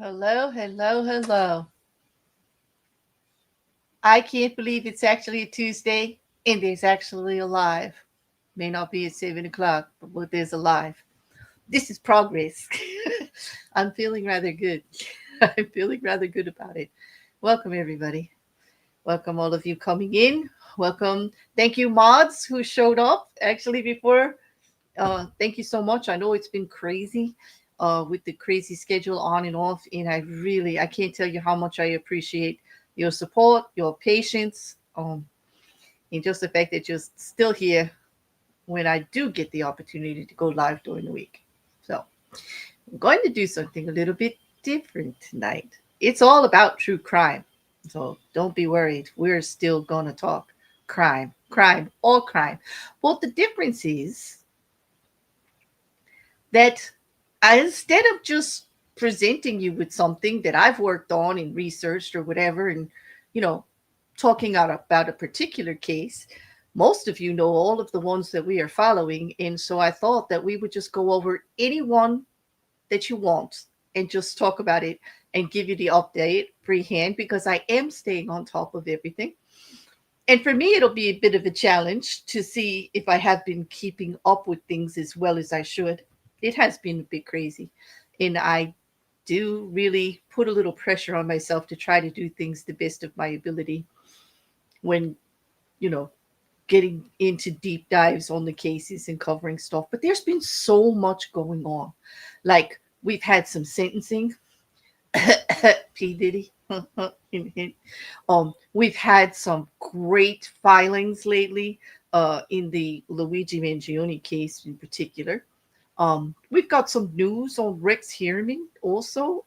Hello, hello, hello. I can't believe it's actually a Tuesday and there's actually a live. May not be at 7 o'clock, but there's a live. This is progress. I'm feeling rather good. I'm feeling rather good about it. Welcome, everybody. Welcome, all of you coming in. Welcome. Thank you, mods, who showed up actually before. Thank you so much. I know it's been crazy with the crazy schedule on and off, and I can't tell you how much I appreciate your support, your patience, and just the fact that you're still here when I do get the opportunity to go live during the week. So I'm going to do something a little bit different tonight. It's all about true crime. So don't be worried. We're still going to talk crime, all crime. But the difference is that instead of just presenting you with something that I've worked on and researched or whatever, and you know, talking out about a particular case, most of you know all of the ones that we are following, and so I thought that we would just go over any one that you want and just talk about it and give you the update freehand because I am staying on top of everything. And for me, it'll be a bit of a challenge to see if I have been keeping up with things as well as I should. It has been a bit crazy. And I do really put a little pressure on myself to try to do things the best of my ability when, you know, getting into deep dives on the cases and covering stuff. But there's been so much going on. Like, we've had some sentencing. P. Diddy. We've had some great filings lately in the Luigi Mangione case in particular. We've got some news on Rex Heerman also.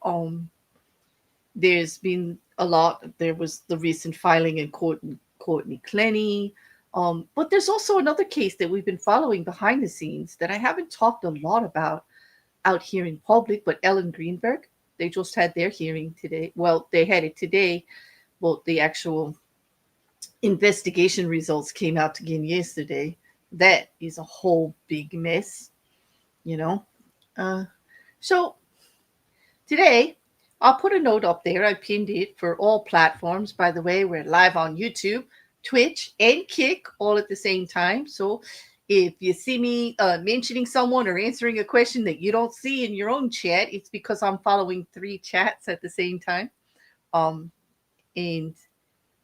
There's been a lot. There was the recent filing in Courtney Clenny. But there's also another case that we've been following behind the scenes that I haven't talked a lot about out here in public, but Ellen Greenberg, they just had their hearing today. Well, they had it today. Well, the actual investigation results came out again yesterday. That is a whole big mess, you know. Uh, so today, I'll put a note up there. I pinned it for all platforms. By the way, we're live on YouTube, Twitch, and Kick all at the same time. So if you see me mentioning someone or answering a question that you don't see in your own chat, it's because I'm following three chats at the same time. And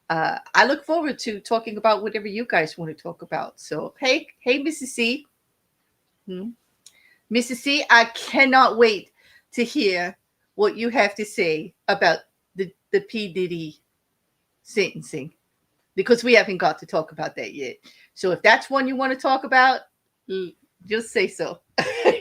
I look forward to talking about whatever you guys want to talk about. So, hey, Mrs. C. Hmm? Mrs. C, I cannot wait to hear what you have to say about the P. Diddy sentencing because we haven't got to talk about that yet. So if that's one you want to talk about, just say so.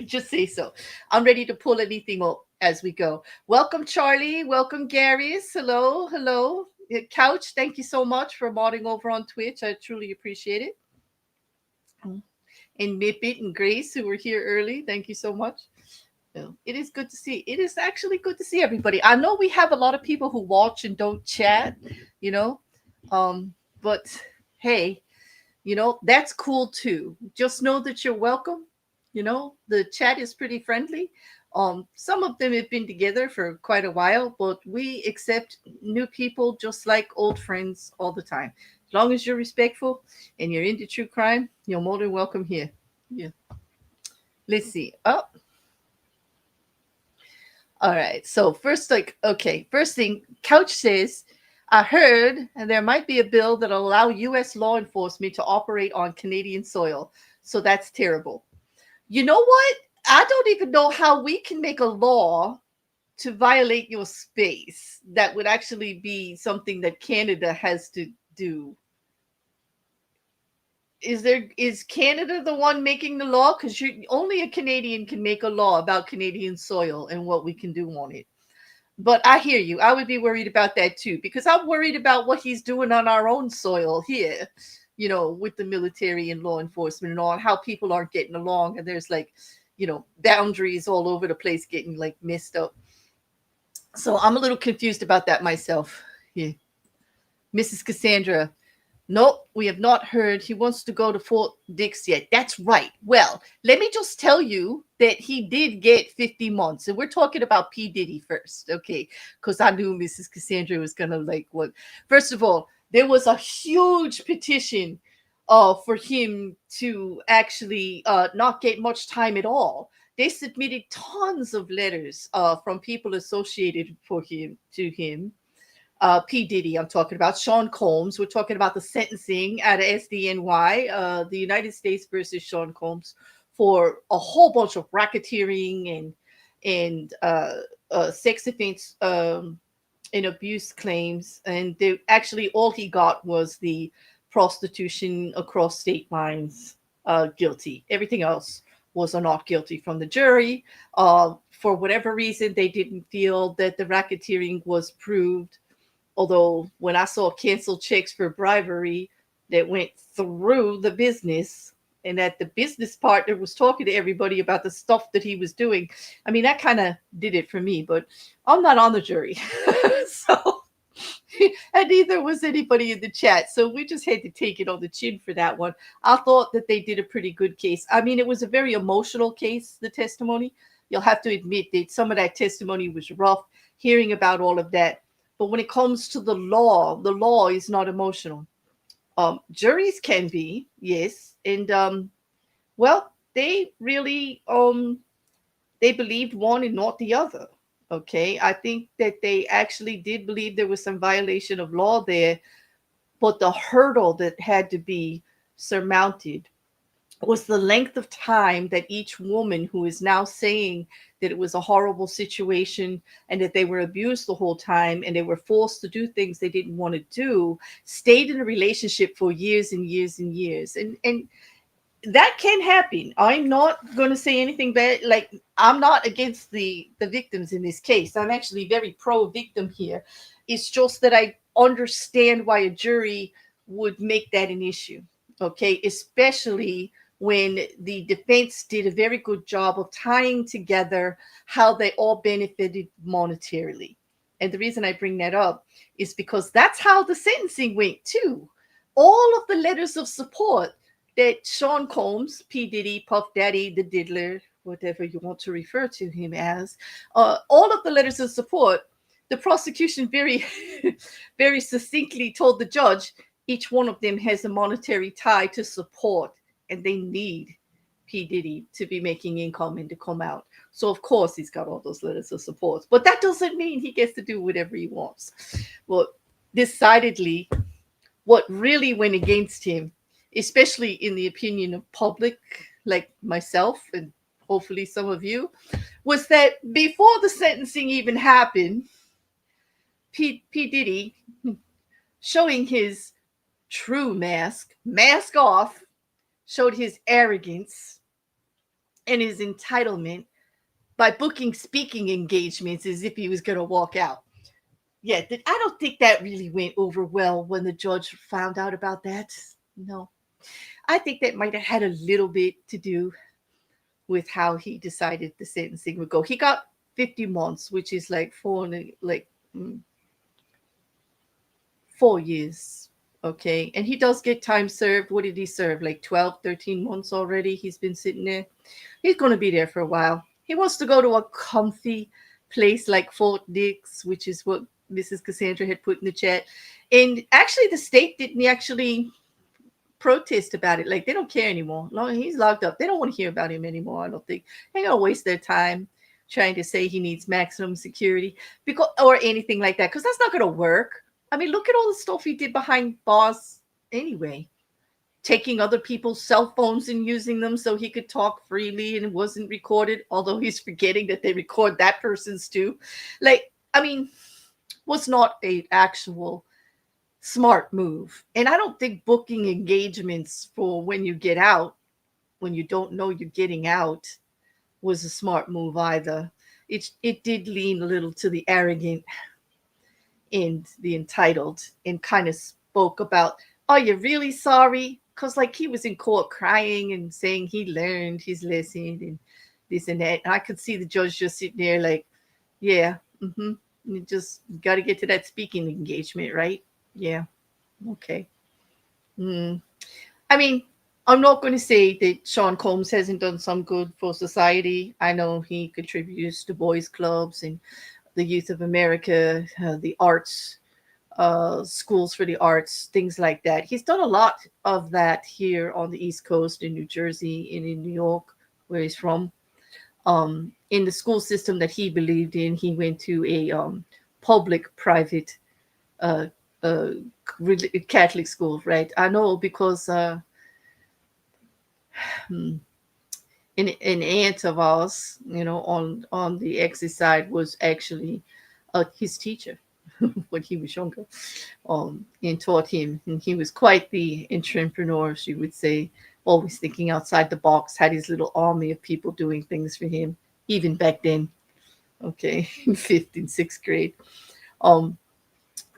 Just say so. I'm ready to pull anything up as we go. Welcome, Charlie. Welcome, Gary's. Hello, hello. Couch, thank you so much for modding over on Twitch. I truly appreciate it. And Nippet and Grace, who were here early, thank you so much. It is good to see. It is actually good to see everybody. I know we have a lot of people who watch and don't chat, you know, but hey, that's cool too. Just know that you're welcome. The chat is pretty friendly. Some of them have been together for quite a while, but we accept new people just like old friends all the time. As long as you're respectful and you're into true crime, you're more than welcome here. Yeah. Let's see. Oh, all right. So first thing, Couch says, I heard and there might be a bill that will allow U.S. law enforcement to operate on Canadian soil. So that's terrible. You know what? I don't even know how we can make a law to violate your space that would actually be something that Canada has to do. Is Canada the one making the law? Because only a Canadian can make a law about Canadian soil and what we can do on it. But I hear you. I would be worried about that too, because I'm worried about what he's doing on our own soil here, with the military and law enforcement and all, how people aren't getting along. And there's like, boundaries all over the place getting like messed up. So I'm a little confused about that myself. Yeah. Mrs. Cassandra, Nope, we have not heard he wants to go to Fort Dix yet. That's right. Well, let me just tell you that he did get 50 months. And we're talking about P. Diddy first, okay? Because I knew Mrs. Cassandra was going to like what. First of all, there was a huge petition for him to actually not get much time at all. They submitted tons of letters from people associated for him to him. P. Diddy, I'm talking about Sean Combs. We're talking about the sentencing at SDNY, the United States versus Sean Combs, for a whole bunch of racketeering and sex offense and abuse claims. And they actually all he got was the prostitution across state lines guilty. Everything else was a not guilty from the jury. For whatever reason, they didn't feel that the racketeering was proved. Although when I saw canceled checks for bribery that went through the business and that the business partner was talking to everybody about the stuff that he was doing, I mean, that kind of did it for me, but I'm not on the jury. So, and neither was anybody in the chat. So we just had to take it on the chin for that one. I thought that they did a pretty good case. I mean, it was a very emotional case, the testimony. You'll have to admit that some of that testimony was rough, hearing about all of that. But when it comes to the law is not emotional. Juries can be, yes, and well, they really they believed one and not the other. Okay, I think that they actually did believe there was some violation of law there, but the hurdle that had to be surmounted was the length of time that each woman who is now saying that it was a horrible situation and that they were abused the whole time and they were forced to do things they didn't want to do, stayed in a relationship for years and years and years. And that can happen. I'm not going to say anything bad. Like, I'm not against the victims in this case. I'm actually very pro victim here. It's just that I understand why a jury would make that an issue. Okay, especially when the defense did a very good job of tying together how they all benefited monetarily. And the reason I bring that up is because that's how the sentencing went too. All of the letters of support that Sean Combs, P. Diddy, Puff Daddy, the Diddler, whatever you want to refer to him as, all of the letters of support, the prosecution very, very succinctly told the judge each one of them has a monetary tie to support, and they need P. Diddy to be making income and to come out. So, of course, he's got all those letters of support. But that doesn't mean he gets to do whatever he wants. Well, decidedly, what really went against him, especially in the opinion of public like myself and hopefully some of you, was that before the sentencing even happened, P. Diddy, showing his true mask off, showed his arrogance and his entitlement by booking speaking engagements as if he was going to walk out. Yeah, I don't think that really went over well when the judge found out about that. No, I think that might have had a little bit to do with how he decided the sentencing would go. He got 50 months, which is like 4 years. Okay. And he does get time served. What did he serve? Like 12, 13 months already? He's been sitting there. He's going to be there for a while. He wants to go to a comfy place like Fort Dix, which is what Mrs. Cassandra had put in the chat. And actually, the state didn't actually protest about it. Like, they don't care anymore. Long as he's locked up, they don't want to hear about him anymore. I don't think they're gonna waste their time trying to say he needs maximum security because or anything like that, because that's not gonna work. I mean, look at all the stuff he did behind bars anyway, taking other people's cell phones and using them so he could talk freely and it wasn't recorded, although he's forgetting that they record that person's too. Like, I mean, was not a actual smart move. And I don't think booking engagements for when you get out, when you don't know you're getting out, was a smart move either. It did lean a little to the arrogant and the entitled and kind of spoke about, are you really sorry? Because like he was in court crying and saying he learned his lesson and this and that. And I could see the judge just sitting there like, yeah, you just got to get to that speaking engagement, right? Yeah. Okay. Mm. I mean, I'm not going to say that Sean Combs hasn't done some good for society. I know he contributes to boys' clubs and the Youth of America, the arts, schools for the arts, things like that. He's done a lot of that here on the East Coast in New Jersey and in New York, where he's from. In the school system that he believed in, he went to a public-private uh, uh, Catholic school, right? I know because hmm, an aunt of ours, on the ex's side was actually his teacher when he was younger, and taught him. And he was quite the entrepreneur, she would say, always thinking outside the box, had his little army of people doing things for him, even back then, okay, in fifth and sixth grade. Um,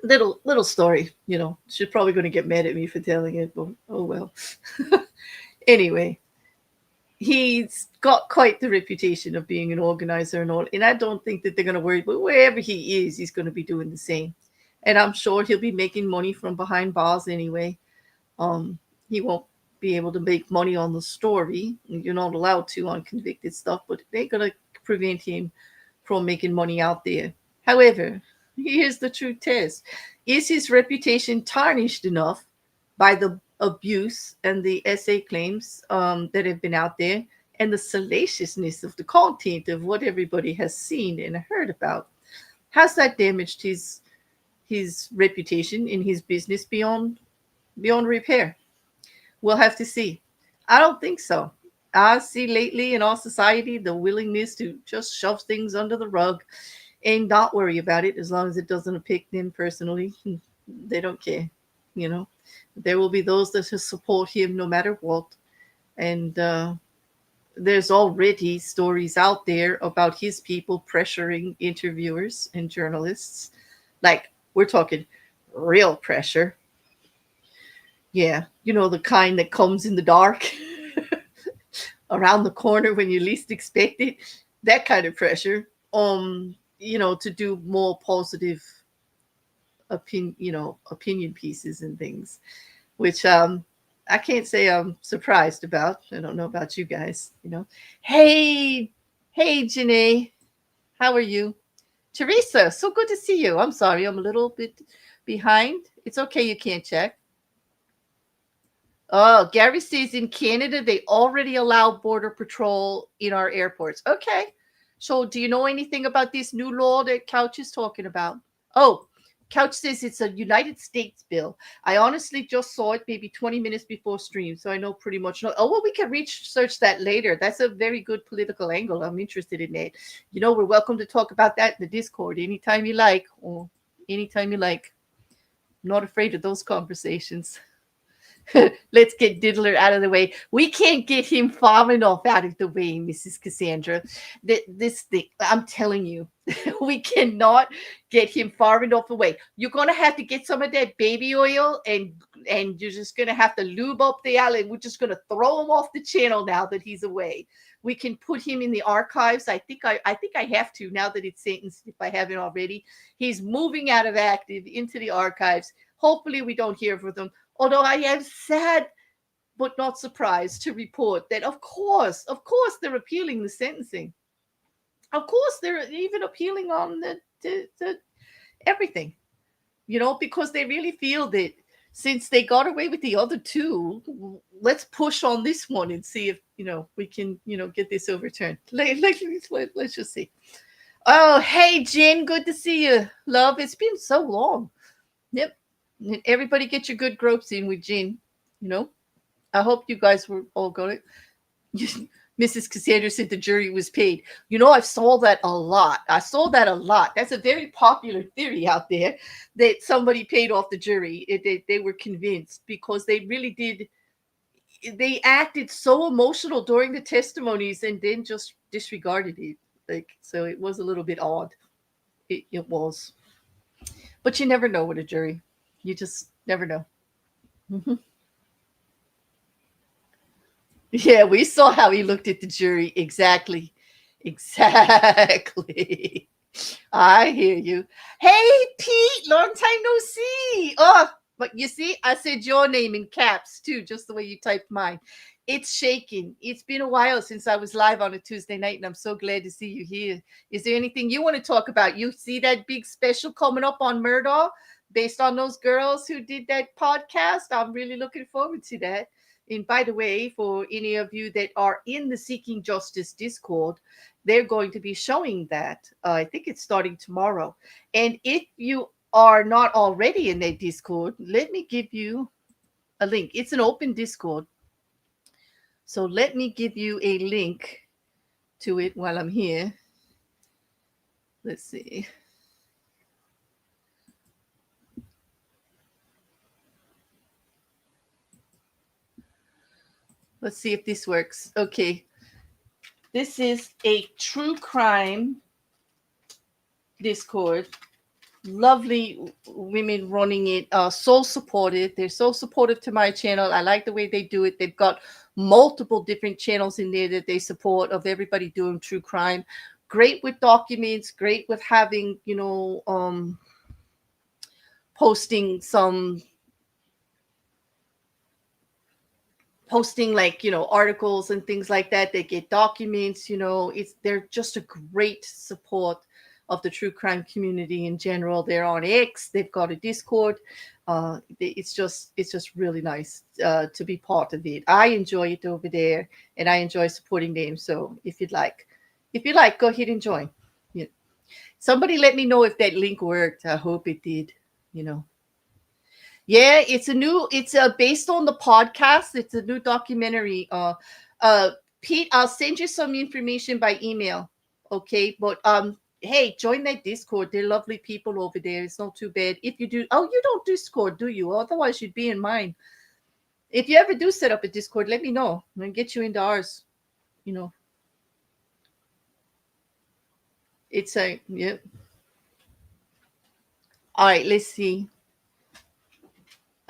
little story, she's probably going to get mad at me for telling it, but oh well. Anyway, he's got quite the reputation of being an organizer and all, and I don't think that they're going to worry, but wherever he is, he's going to be doing the same. And I'm sure he'll be making money from behind bars anyway. um he won't be able to make money on the story. You're not allowed to on convicted stuff, but they're going to prevent him from making money out there. However, here's the true test: is his reputation tarnished enough by the abuse and the essay claims that have been out there, and the salaciousness of the content of what everybody has seen and heard about? Has that damaged his reputation in his business beyond repair? We'll have to see. I don't think so. I see lately in our society the willingness to just shove things under the rug and not worry about it as long as it doesn't affect them personally. They don't care, you know. There will be those that will support him no matter what. And there's already stories out there about his people pressuring interviewers and journalists. Like, we're talking real pressure. Yeah, the kind that comes in the dark around the corner when you least expect it. That kind of pressure. To do more positive opinion pieces and things, which I can't say I'm surprised about. I don't know about you guys. Hey, hey, Janae, how are you? Teresa, so good to see you. I'm sorry, I'm a little bit behind. It's okay, you can't check. Oh, Gary says in Canada they already allow border patrol in our airports. Okay. So do you know anything about this new law that Couch is talking about? Oh, Couch says it's a United States bill. I honestly just saw it maybe 20 minutes before stream, so I know pretty much. Oh, well, we can research that later. That's a very good political angle. I'm interested in that. We're welcome to talk about that in the Discord anytime you like, or anytime you like. I'm not afraid of those conversations. Let's get Diddler out of the way. We can't get him far enough out of the way, Mrs. Cassandra. This thing, I'm telling you, we cannot get him far enough away. You're gonna have to get some of that baby oil, and you're just gonna have to lube up the alley. We're just gonna throw him off the channel now that he's away. We can put him in the archives. I think I have to now that it's sentenced, if I haven't already. He's moving out of active into the archives. Hopefully we don't hear from them. Although I am sad but not surprised to report that, of course, they're appealing the sentencing. Of course, they're even appealing on the everything, because they really feel that since they got away with the other two, let's push on this one and see if we can get this overturned. Let's just see. Oh, hey, Jen, good to see you, love. It's been so long. Yep. Everybody get your good gropes in with Jen. I hope you guys were all got it. Mrs. Cassandra said the jury was paid. I saw that a lot. That's a very popular theory out there that somebody paid off the jury. They were convinced because they really did. They acted so emotional during the testimonies and then just disregarded it. So it was a little bit odd. It was. But you never know with a jury. You just never know. Mhm. Yeah, we saw how he looked at the jury. Exactly. Exactly. I hear you. Hey, Pete, long time no see. Oh, But you see, I said your name in caps too, just the way you typed mine. It's shaking. It's been a while since I was live on a Tuesday night, and I'm so glad to see you here. Is there anything you want to talk about? You see that big special coming up on Murdoch based on those girls who did that podcast? I'm really looking forward to that. And by the way, for any of you that are in the Seeking Justice Discord, they're going to be showing that. I think it's starting tomorrow. And if you are not already in that Discord, let me give you a link. It's an open Discord. So let me give you a link to it while I'm here. Let's see. Let's see if this works. Okay. This is a true crime Discord. Lovely women running it, so supportive. They're so supportive to my channel. I like the way they do it. They've got multiple different channels in there that they support of everybody doing true crime. Great with documents, great with having, posting like, articles and things like that. They get documents, they're just a great support of the true crime community in general. They're on X. They've got a Discord. It's just really nice to be part of it. I enjoy it over there, and I enjoy supporting them. So if you'd like, go ahead and join. Yeah. Somebody let me know if that link worked. I hope it did. Yeah, it's based on the podcast. It's a new documentary. Pete, I'll send you some information by email. Okay, but hey, join that Discord. They're lovely people over there. It's not too bad. If you do, you don't Discord, do you? Otherwise, you'd be in mine. If you ever do set up a Discord, let me know. I'm gonna get you into ours. It's a yeah. All right, let's see.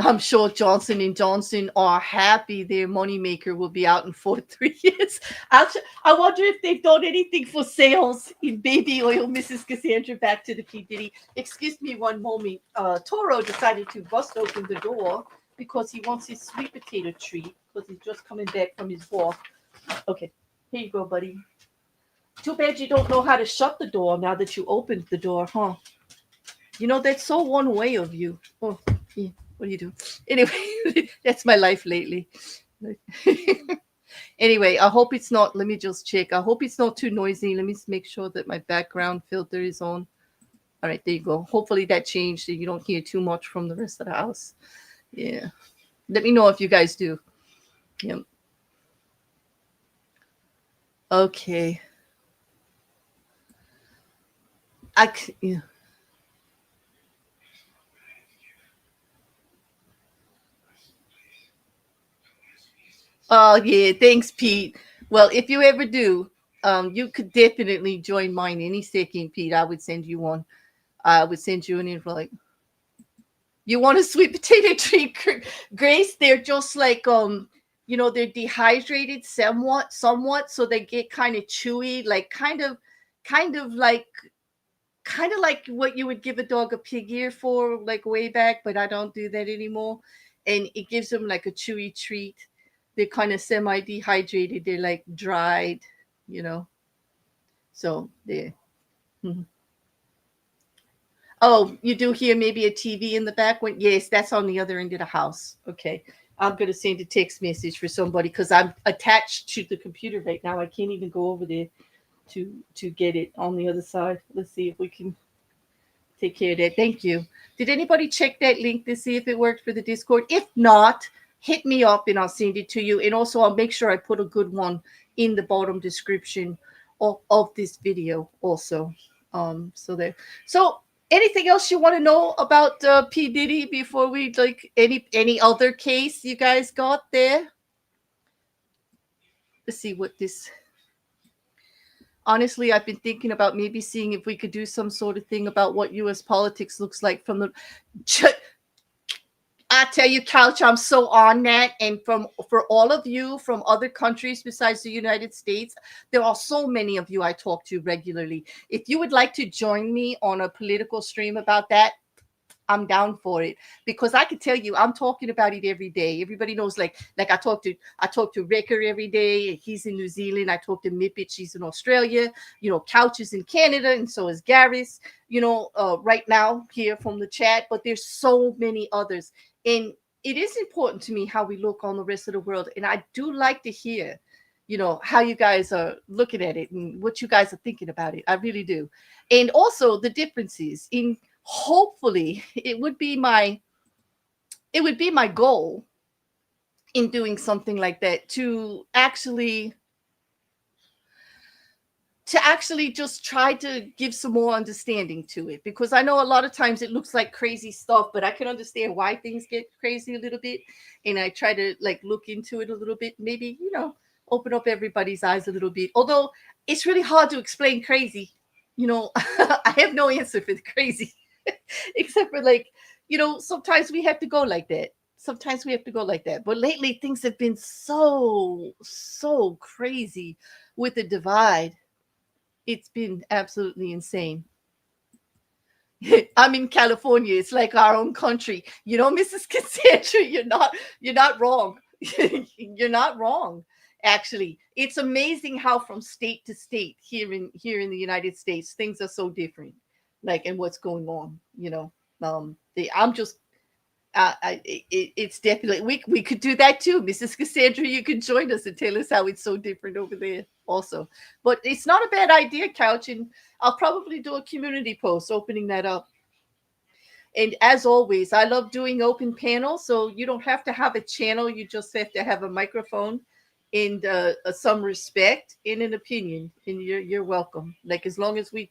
I'm sure Johnson & Johnson are happy their moneymaker will be out in 3 years. I wonder if they've done anything for sales in baby oil, Mrs. Cassandra. Back to the P. Diddy. Excuse me one moment. Toro decided to bust open the door because he wants his sweet potato treat because he's just coming back from his walk. Okay, here you go, buddy. Too bad you don't know how to shut the door now that you opened the door, huh? That's so one way of you. Oh, yeah. What do you do? Anyway, that's my life lately. Anyway, I hope it's not. Let me just check. I hope it's not too noisy. Let me make sure that my background filter is on. All right, there you go. Hopefully that changed so you don't hear too much from the rest of the house. Yeah. Let me know if you guys do. Yep. Okay. Yeah. Oh yeah, thanks, Pete. Well, if you ever do, you could definitely join mine any second, Pete. I would send you one. I would send you an invite. You want a sweet potato treat, Grace? They're just like they're dehydrated somewhat, so they get kind of chewy, like kind of like what you would give a dog a pig ear for, like way back, but I don't do that anymore. And it gives them like a chewy treat. They're kind of semi-dehydrated. They're like dried, So there. Mhm. Oh, you do hear maybe a TV in the background? Yes, that's on the other end of the house. Okay. I'm going to send a text message for somebody because I'm attached to the computer right now. I can't even go over there to get it on the other side. Let's see if we can take care of that. Thank you. Did anybody check that link to see if it worked for the Discord? If not, hit me up and I'll send it to you. And also, I'll make sure I put a good one in the bottom description of this video also. So there. So anything else you want to know about P. Diddy before we like any other case you guys got there? Let's see what this. Honestly, I've been thinking about maybe seeing if we could do some sort of thing about what U.S. politics looks like from the. I tell you, Couch, I'm so on that. And for all of you from other countries besides the United States, there are so many of you I talk to regularly. If you would like to join me on a political stream about that, I'm down for it, because I can tell you, I'm talking about it every day. Everybody knows, like I talk to Ricker every day. He's in New Zealand. I talk to Mippet. She's in Australia. Couch is in Canada, and so is Garris. Right now here from the chat. But there's so many others, and it is important to me how we look on the rest of the world. And I do like to hear, how you guys are looking at it and what you guys are thinking about it. I really do. And also the differences in, hopefully it would be my goal in doing something like that, to actually just try to give some more understanding to it, because I know a lot of times it looks like crazy stuff, but I can understand why things get crazy a little bit, and I try to like look into it a little bit, maybe open up everybody's eyes a little bit. Although it's really hard to explain crazy. I have no answer for the crazy, except for like, sometimes we have to go like that. Sometimes we have to go like that. But lately things have been so crazy with the divide. It's been absolutely insane. I'm in California. It's like our own country. Mrs. Cassandra, you're not wrong. You're not wrong. Actually, it's amazing how from state to state here in the United States things are so different. Like, and what's going on. I'm just it's definitely, we could do that too, Mrs. Cassandra. You can join us and tell us how it's so different over there also. But it's not a bad idea, Couch, and I'll probably do a community post opening that up. And as always, I love doing open panels, so you don't have to have a channel, you just have to have a microphone and some respect and an opinion, and you're welcome. Like, as long as we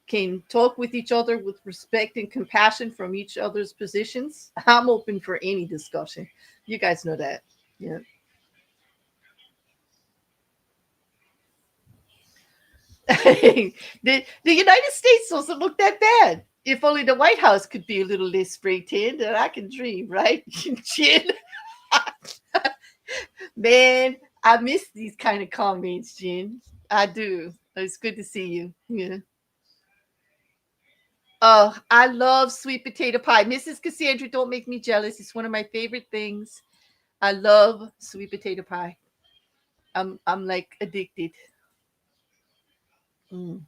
can talk with each other with respect and compassion from each other's positions, I'm open for any discussion. You guys know that. Yeah. The United States doesn't look that bad. If only the White House could be a little less spray tanned, and I can dream, right? Jin, man, I miss these kind of comments, Jin. I do. It's good to see you. Yeah. Oh, I love sweet potato pie. Mrs. Cassandra, don't make me jealous. It's one of my favorite things. I love sweet potato pie. I'm like addicted. Mm,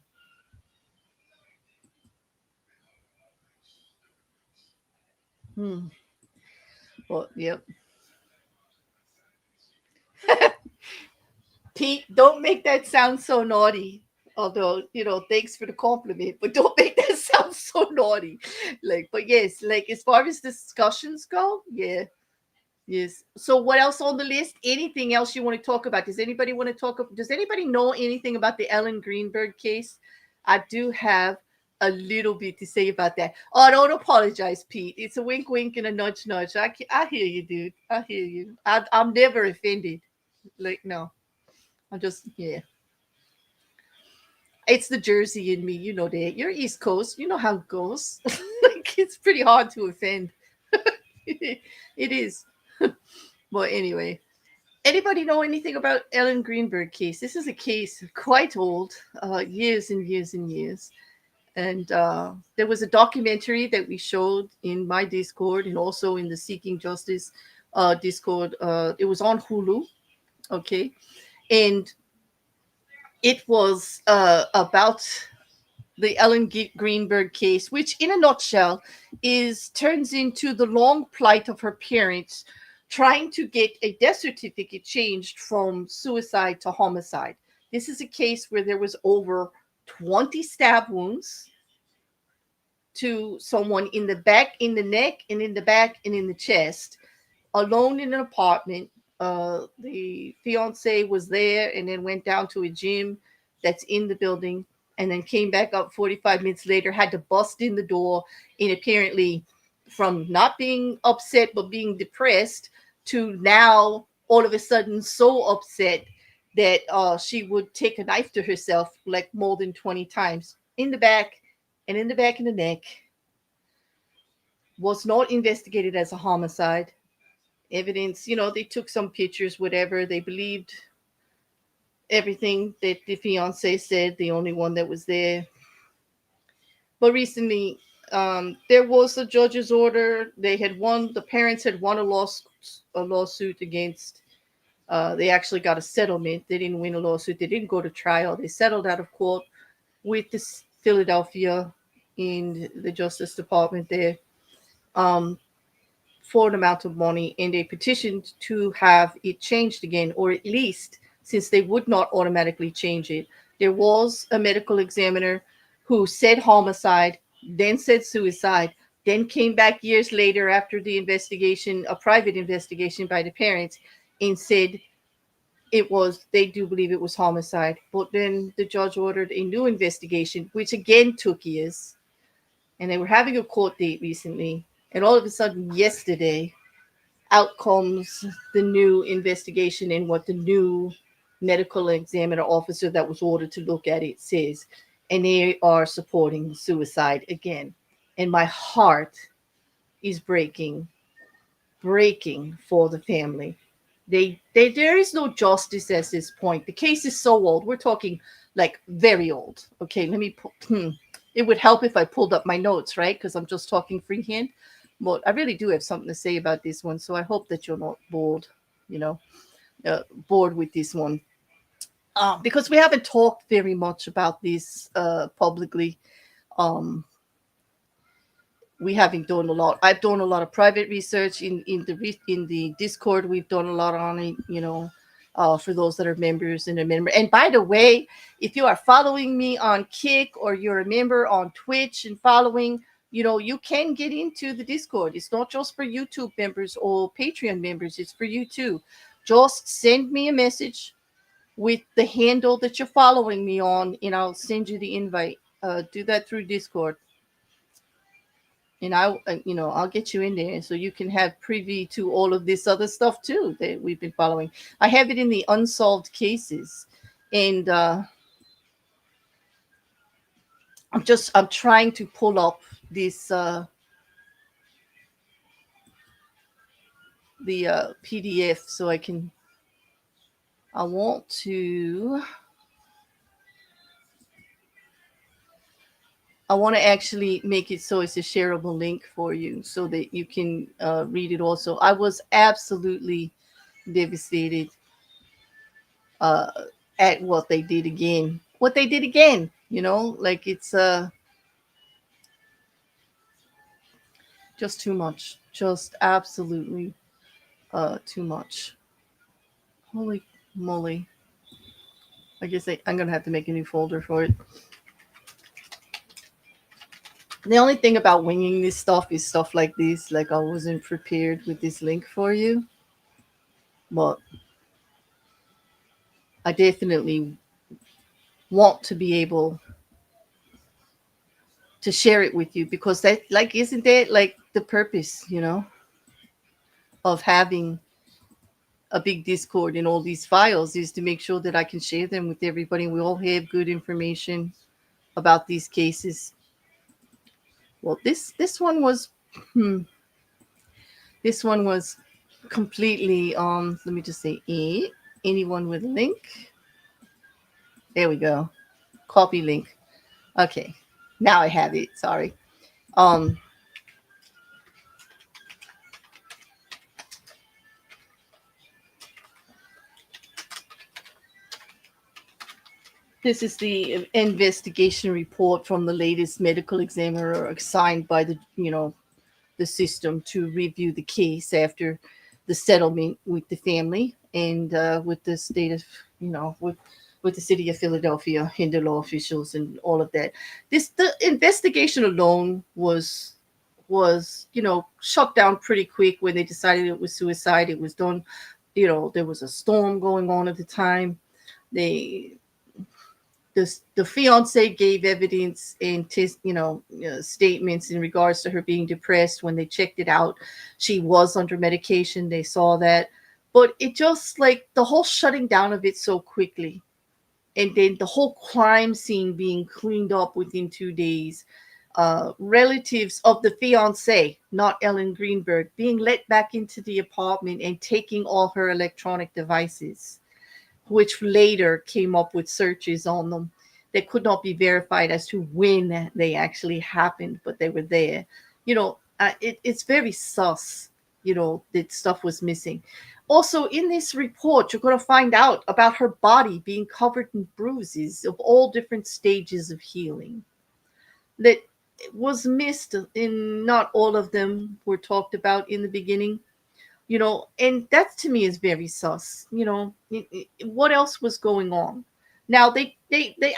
mm. Well, yep. Pete, don't make that sound so naughty. Although, thanks for the compliment, but don't make that sound so naughty. Like, but yes, like as far as discussions go, yeah, yes. So what else on the list? Anything else you want to talk about? Does anybody know anything about the Ellen Greenberg case? I do have a little bit to say about that. Oh, don't apologize, Pete. It's a wink, wink, and a nudge, nudge. I hear you, dude. I hear you. I'm never offended. Like, no, I'm just, yeah. It's the Jersey in me, you know that. You're East Coast, you know how it goes. Like, it's pretty hard to offend. It is. But anyway, anybody know anything about Ellen Greenberg case? This is a case quite old, years and years and years. And there was a documentary that we showed in my Discord and also in the Seeking Justice Discord. It was on Hulu, okay, and it was about the Ellen Greenberg case, which, in a nutshell, is turns into the long plight of her parents trying to get a death certificate changed from suicide to homicide. This is a case where there was over 20 stab wounds to someone in the back, in the neck, and in the back, and in the chest, alone in an apartment. The fiance was there and then went down to a gym that's in the building and then came back up 45 minutes later, had to bust in the door, and apparently from not being upset but being depressed to now all of a sudden so upset that she would take a knife to herself like more than 20 times in the back and in the back of the neck. Was not investigated as a homicide. Evidence, they took some pictures, whatever. They believed everything that the fiance said, the only one that was there. But recently, There was a judge's order. They had won. The parents had won a lawsuit against. They actually got a settlement. They didn't win a lawsuit. They didn't go to trial. They settled out of court with this Philadelphia in the Justice Department there, um, for an amount of money, and they petitioned to have it changed again, or at least, since they would not automatically change it, there was a medical examiner who said homicide, then said suicide, then came back years later after the investigation, a private investigation by the parents, and said they do believe it was homicide. But then the judge ordered a new investigation, which again took years. And they were having a court date recently. And all of a sudden, yesterday, out comes the new investigation and what the new medical examiner officer that was ordered to look at it says. And they are supporting suicide again. And my heart is breaking for the family. There is no justice at this point. The case is so old. We're talking like very old. Okay, it would help if I pulled up my notes, right? Because I'm just talking freehand. But I really do have something to say about this one, so I hope that you're not bored, you know, bored with this one. Because we haven't talked very much about this publicly. Um, we haven't done a lot. I've done a lot of private research in the Discord. We've done a lot on it, for those that are members and a member. And by the way, if you are following me on Kick or you're a member on Twitch and following, you can get into the Discord. It's not just for YouTube members or Patreon members. It's for you too. Just send me a message with the handle that you're following me on, and I'll send you the invite. Do that through Discord, and I'll get you in there so you can have privy to all of this other stuff too that we've been following. I have it in the unsolved cases, and I'm trying to pull up this the PDF so I want to actually make it so it's a shareable link for you so that you can read it also. I was absolutely devastated uh, at what they did again. Like it's just too much. Just absolutely too much. Holy moly. I guess I'm going to have to make a new folder for it. The only thing about winging this stuff is stuff like this. Like I wasn't prepared with this link for you. But I definitely want to be able to share it with you because that, like, isn't that like the purpose, of having a big Discord and all these files is to make sure that I can share them with everybody. We all have good information about these cases. Well, this one was this one was completely let me just say anyone with a link. There we go. Copy link. Okay. Now I have it. Sorry. Um This is the investigation report from the latest medical examiner assigned by the system to review the case after the settlement with the family and with the state of, with the city of Philadelphia and the law officials and all of that. The investigation alone was shut down pretty quick when they decided it was suicide. It was done. There was a storm going on at the time. They the fiance gave evidence and statements in regards to her being depressed. When they checked it out, she was under medication. They saw that, but it just like the whole shutting down of it so quickly, and then the whole crime scene being cleaned up within 2 days. Relatives of the fiance, not Ellen Greenberg, being let back into the apartment and taking all her electronic devices, which later came up with searches on them. that could not be verified as to when they actually happened, but they were there. It's very sus, that stuff was missing. Also, in this report, you're going to find out about her body being covered in bruises of all different stages of healing that was missed. In not all of them were talked about in the beginning, and that to me is very sus. What else was going on? Now they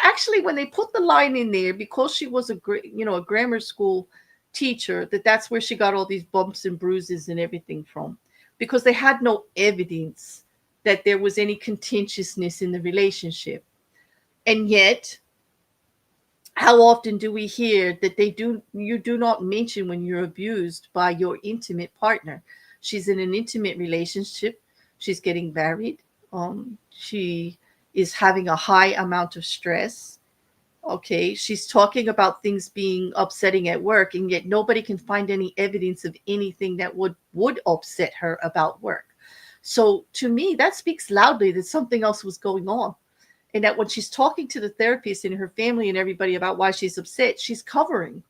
actually, when they put the line in there, because she was a grammar school teacher, that's where she got all these bumps and bruises and everything from, because they had no evidence that there was any contentiousness in the relationship. And yet, how often do we hear that you do not mention when you're abused by your intimate partner? She's in an intimate relationship. She's getting married. She is having a high amount of stress. Okay, she's talking about things being upsetting at work, and yet nobody can find any evidence of anything that would upset her about work. So to me, that speaks loudly that something else was going on, and that when she's talking to the therapist and her family and everybody about why she's upset, she's covering.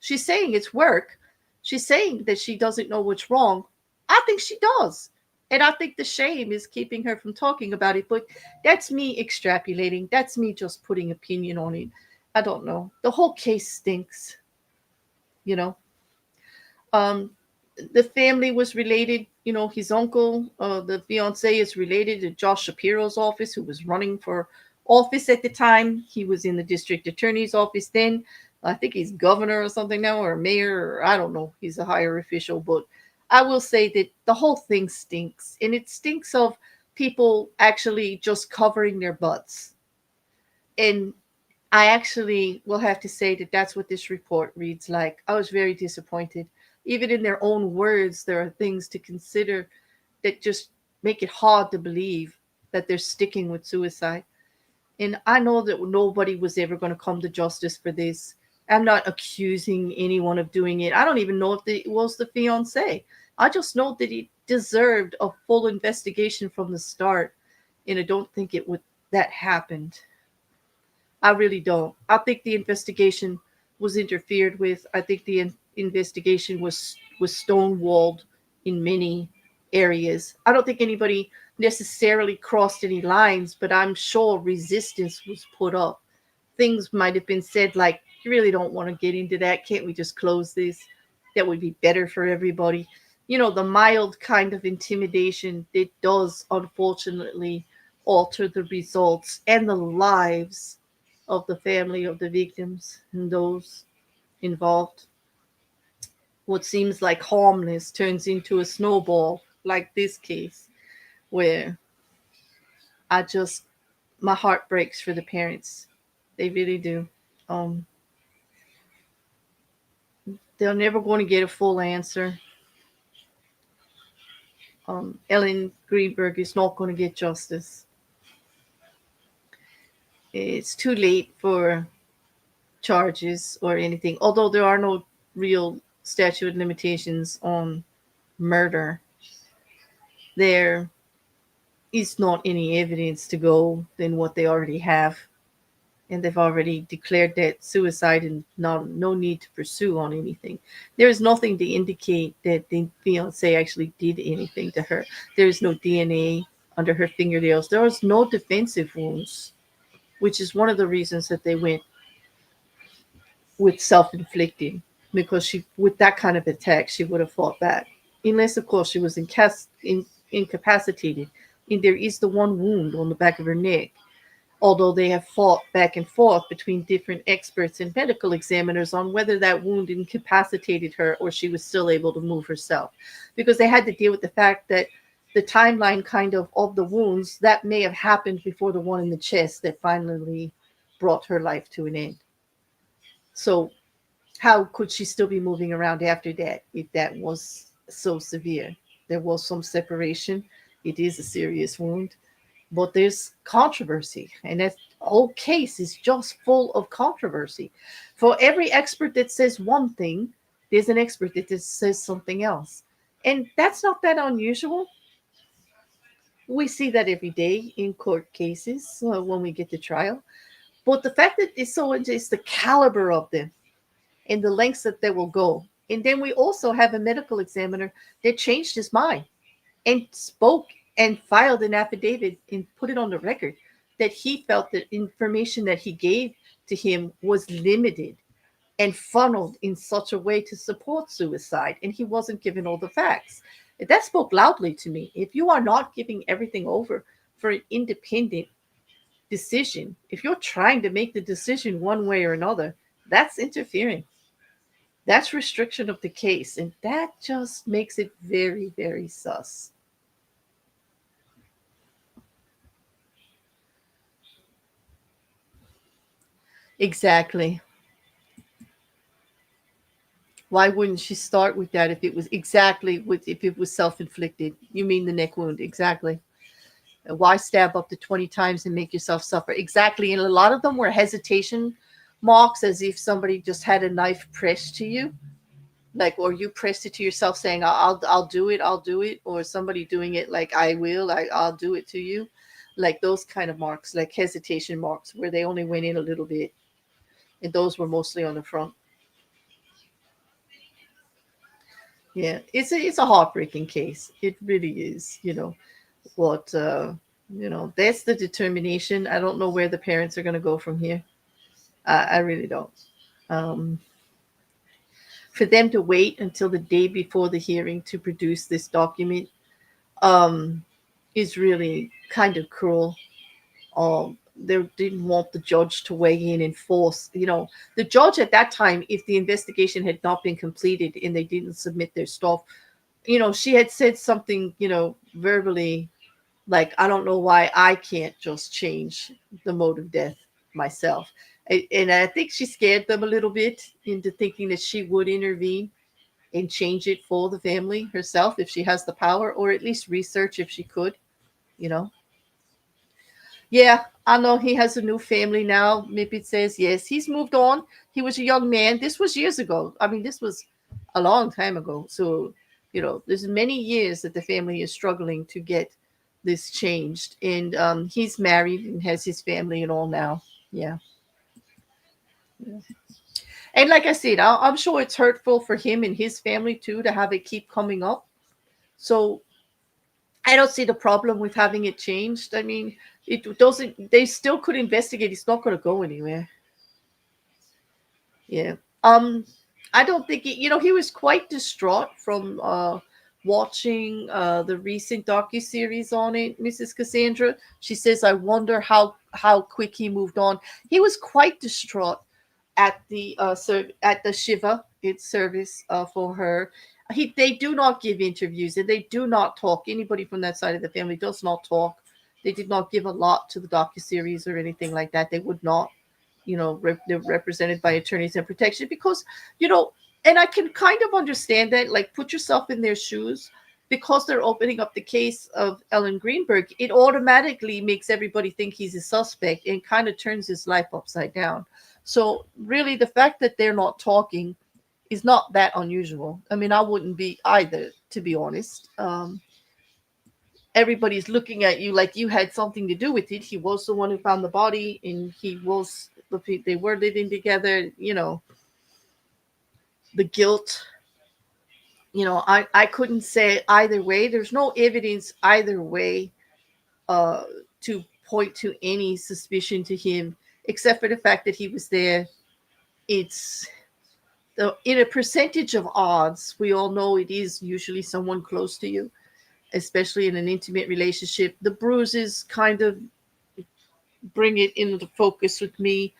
She's saying it's work. She's saying that she doesn't know what's wrong. I think she does. And I think the shame is keeping her from talking about it. But that's me extrapolating. That's me just putting opinion on it. I don't know. The whole case stinks, you know. Um, the family was related. His uncle, the fiance, is related to Josh Shapiro's office, who was running for office at the time. He was in the district attorney's office then. I think he's governor or something now, or mayor, or I don't know. He's a higher official. But I will say that the whole thing stinks. And it stinks of people actually just covering their butts. And I actually will have to say that that's what this report reads like. I was very disappointed. Even in their own words, there are things to consider that just make it hard to believe that they're sticking with suicide. And I know that nobody was ever going to come to justice for this. I'm not accusing anyone of doing it. I don't even know if it was the fiance. I just know that he deserved a full investigation from the start. And I don't think it would that happened. I really don't. I think the investigation was interfered with. I think the investigation was stonewalled in many areas. I don't think anybody necessarily crossed any lines, but I'm sure resistance was put up. Things might have been said like, "You really don't want to get into that. Can't we just close this? That would be better for everybody." The mild kind of intimidation that does unfortunately alter the results and the lives of the family of the victims and those involved. What seems like harmless turns into a snowball, like this case, where I just, my heart breaks for the parents. They really do. Um, they're never going to get a full answer. Ellen Greenberg is not going to get justice. It's too late for charges or anything, although there are no real statute of limitations on murder. There is not any evidence to go than what they already have. And they've already declared that suicide and no need to pursue on anything. There is nothing to indicate that the fiance actually did anything to her. There is no DNA under her fingernails. There was no defensive wounds, which is one of the reasons that they went with self-inflicted, because she, with that kind of attack, she would have fought back, unless of course she was incapacitated. And there is the one wound on the back of her neck, although they have fought back and forth between different experts and medical examiners on whether that wound incapacitated her or she was still able to move herself, because they had to deal with the fact that the timeline kind of the wounds that may have happened before the one in the chest that finally brought her life to an end. So how could she still be moving around after that if that was so severe? There was some separation. It is a serious wound, but there's controversy, and that whole case is just full of controversy. For every expert that says one thing, there's an expert that just says something else. And that's not that unusual. We see that every day in court cases when we get to trial. But the fact that it's so it's the caliber of them and the lengths that they will go. And then we also have a medical examiner that changed his mind and spoke and filed an affidavit and put it on the record that he felt the information that he gave to him was limited and funneled in such a way to support suicide, and he wasn't given all the facts. That spoke loudly to me. If you are not giving everything over for an independent decision, if you're trying to make the decision one way or another, that's interfering. That's restriction of the case, and that just makes it very, very sus. Exactly. Why wouldn't she start with that if it was exactly with if it was self-inflicted? You mean the neck wound? Exactly. Why stab up to 20 times and make yourself suffer? Exactly. And a lot of them were hesitation marks, as if somebody just had a knife pressed to you, like, or you pressed it to yourself saying, I'll do it, I'll do it, or somebody doing it like, I'll do it to you. Like those kind of marks, like hesitation marks, where they only went in a little bit. And those were mostly on the front. Yeah, it's a heartbreaking case. It really is. What that's the determination. I don't know where the parents are going to go from here. I really don't. Um, for them to wait until the day before the hearing to produce this document um, is really kind of cruel. They didn't want the judge to weigh in and force. The judge at that time, if the investigation had not been completed and they didn't submit their stuff, she had said something, verbally, like, I don't know why I can't just change the mode of death myself. And I think she scared them a little bit into thinking that she would intervene and change it for the family herself if she has the power, or at least research if she could, you know. Yeah, I know he has a new family now. Maybe it says, yes, he's moved on. He was a young man. This was years ago. I mean, this was a long time ago. So, there's many years that the family is struggling to get this changed. And he's married and has his family and all now. Yeah. Yeah. And like I said, I'm sure it's hurtful for him and his family too to have it keep coming up. So I don't see the problem with having it changed. I mean, it doesn't. They still could investigate. It's not going to go anywhere. Yeah. Um, I don't think he was quite distraught from watching the recent docu series on it, Mrs. Cassandra. She says, "I wonder how quick he moved on." He was quite distraught at the at the Shiva its service for her. They do not give interviews and they do not talk. Anybody from that side of the family does not talk. They did not give a lot to the docu series or anything like that. They would not, they're represented by attorneys and protection because, you know, and I can kind of understand that. Like, put yourself in their shoes. Because they're opening up the case of Ellen Greenberg, it automatically makes everybody think he's a suspect and kind of turns his life upside down. So really, the fact that they're not talking is not that unusual. I mean, I wouldn't be either, to be honest. Everybody's looking at you like you had something to do with it. He was the one who found the body, and they were living together. The guilt. I couldn't say either way. There's no evidence either way uh, to point to any suspicion to him, except for the fact that he was there. It's in a percentage of odds, we all know it is usually someone close to you, especially in an intimate relationship. The bruises kind of bring it into focus with me.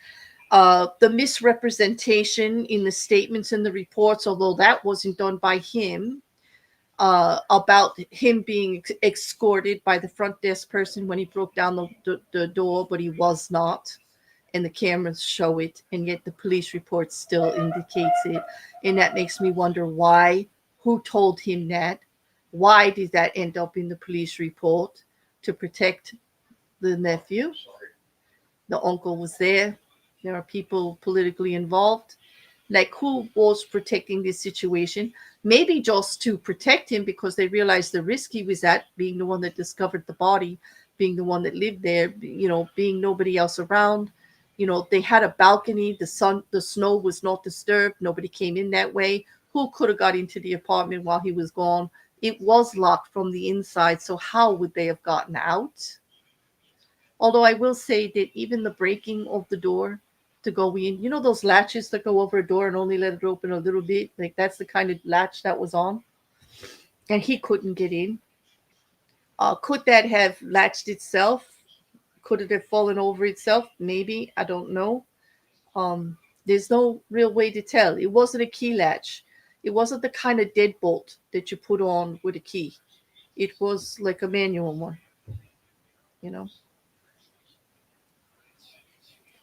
The misrepresentation in the statements and the reports, although that wasn't done by him, about him being escorted by the front desk person when he broke down the door, but he was not. And the cameras show it, and yet the police report still indicates it. And that makes me wonder why, who told him that? Why did that end up in the police report? To protect the nephew? The uncle was there. There are people politically involved. Like, who was protecting this situation? Maybe just to protect him because they realized the risk he was at, being the one that discovered the body, being the one that lived there, being nobody else around. They had a balcony. The snow was not disturbed. Nobody came in that way. Who could have got into the apartment while he was gone? It was locked from the inside. So how would they have gotten out? Although I will say that even the breaking of the door to go in, those latches that go over a door and only let it open a little bit, like that's the kind of latch that was on, and he couldn't get in. Could that have latched itself? Could it have fallen over itself? Maybe. I don't know. Um, there's no real way to tell. It wasn't a key latch. It wasn't the kind of deadbolt that you put on with a key. It was like a manual one, you know.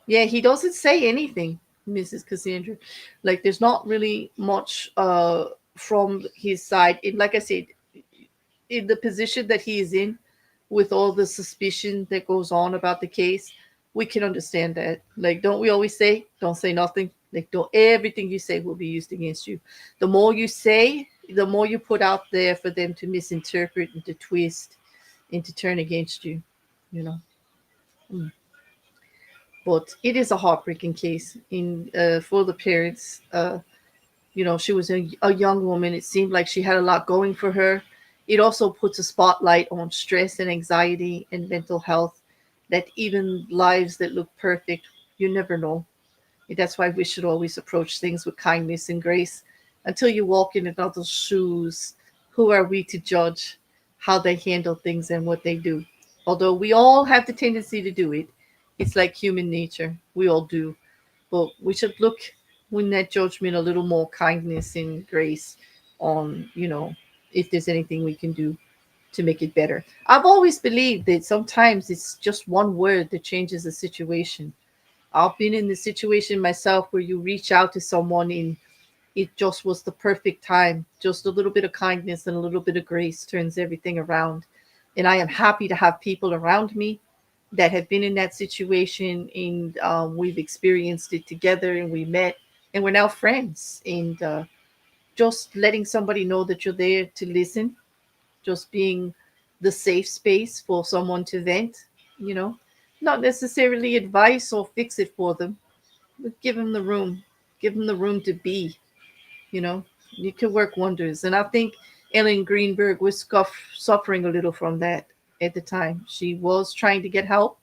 Yeah, he doesn't say anything, Mrs. Cassandra. Like there's not really much from his side. And like I said, in the position that he is in, with all the suspicion that goes on about the case, we can understand that. Like, don't we always say, don't say nothing? Like, don't everything you say will be used against you. The more you say, the more you put out there for them to misinterpret and to twist and to turn against you, you know. Mm. But it is a heartbreaking case in for the parents. She was a young woman. It seemed like she had a lot going for her. It also puts a spotlight on stress and anxiety and mental health, that even lives that look perfect, you never know. That's why we should always approach things with kindness and grace. Until you walk in another's shoes, who are we to judge how they handle things and what they do? Although we all have the tendency to do it, it's like human nature. We all do. But we should look in that judgment a little more kindness and grace on, if there's anything we can do to make it better. I've always believed that sometimes it's just one word that changes a situation. I've been in the situation myself where you reach out to someone and it just was the perfect time. Just a little bit of kindness and a little bit of grace turns everything around. And I am happy to have people around me that have been in that situation, and we've experienced it together, and we met, and we're now friends. And just letting somebody know that you're there to listen, just being the safe space for someone to vent, you know, not necessarily advice or fix it for them, but give them the room to be, you know, it can work wonders. And I think Ellen Greenberg was suffering a little from that at the time. She was trying to get help.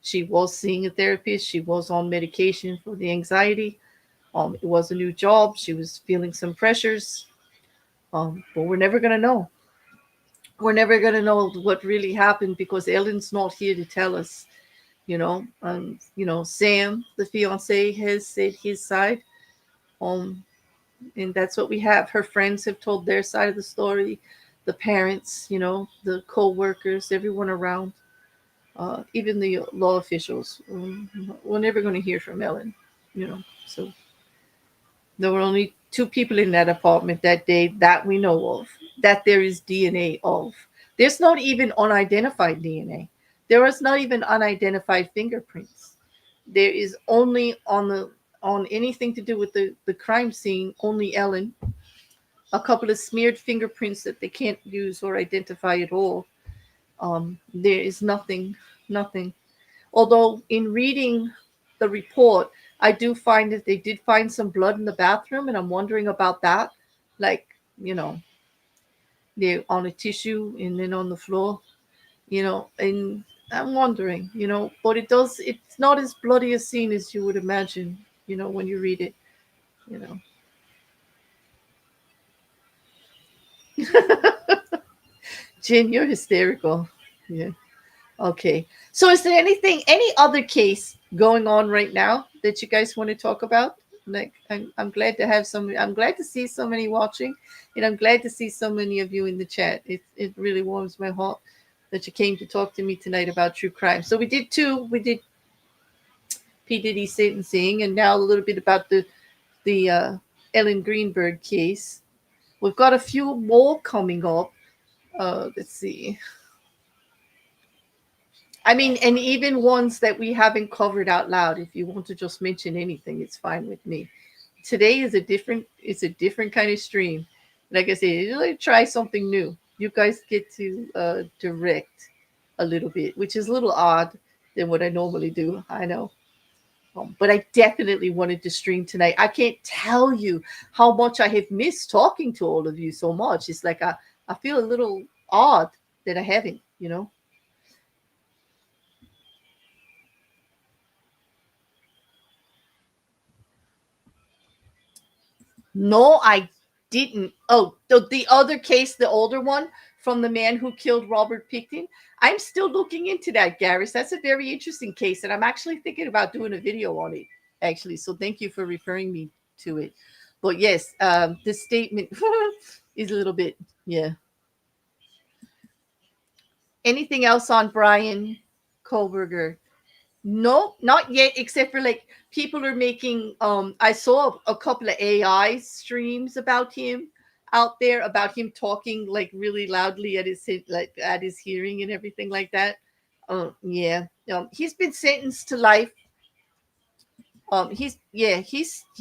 She was seeing a therapist. She was on medication for the anxiety. It was a new job. She was feeling some pressures. But we're never gonna know. We're never gonna know what really happened because Ellen's not here to tell us. Sam, the fiance, has said his side. Um, and that's what we have. Her friends have told their side of the story. The parents, the co-workers, everyone around, even the law officials. We're never going to hear from Ellen, So there were only two people in that apartment that day that we know of, that there is DNA of. There's not even unidentified DNA. There is not even unidentified fingerprints. There is only on anything to do with the crime scene, only Ellen, a couple of smeared fingerprints that they can't use or identify at all. There is nothing. Although in reading the report, I do find that they did find some blood in the bathroom, and I'm wondering about that. Like, they're on a tissue and then on the floor, and I'm wondering, but it's not as bloody a scene as you would imagine, when you read it, you know. Jen, you're hysterical. Yeah. Okay. So is there any other case going on right now that you guys want to talk about? Like, I'm glad to have I'm glad to see so many watching, and I'm glad to see so many of you in the chat. It really warms my heart that you came to talk to me tonight about true crime. So we did two. We did P. Diddy sentencing, and now a little bit about the Ellen Greenberg case. We've got a few more coming up. Let's see. I mean, and even ones that we haven't covered out loud. If you want to just mention anything, it's fine with me. Today is a different kind of stream. Like I said, like try something new. You guys get to direct a little bit, which is a little odd than what I normally do. I know. But I definitely wanted to stream tonight. I can't tell you how much I have missed talking to all of you so much. It's like I feel a little odd that I haven't, you know. No, I didn't. Oh, the other case, the older one from the man who killed Robert Pickton. I'm still looking into that, Garris. That's a very interesting case, and I'm actually thinking about doing a video on it, actually. So thank you for referring me to it. But yes, the statement is a little bit, yeah. Anything else on Brian Kohlberger? No, not yet, except for like people are making I saw a couple of AI streams about him out there, about him talking like really loudly at his like at his hearing and everything like that. Yeah. He's been sentenced to life. He's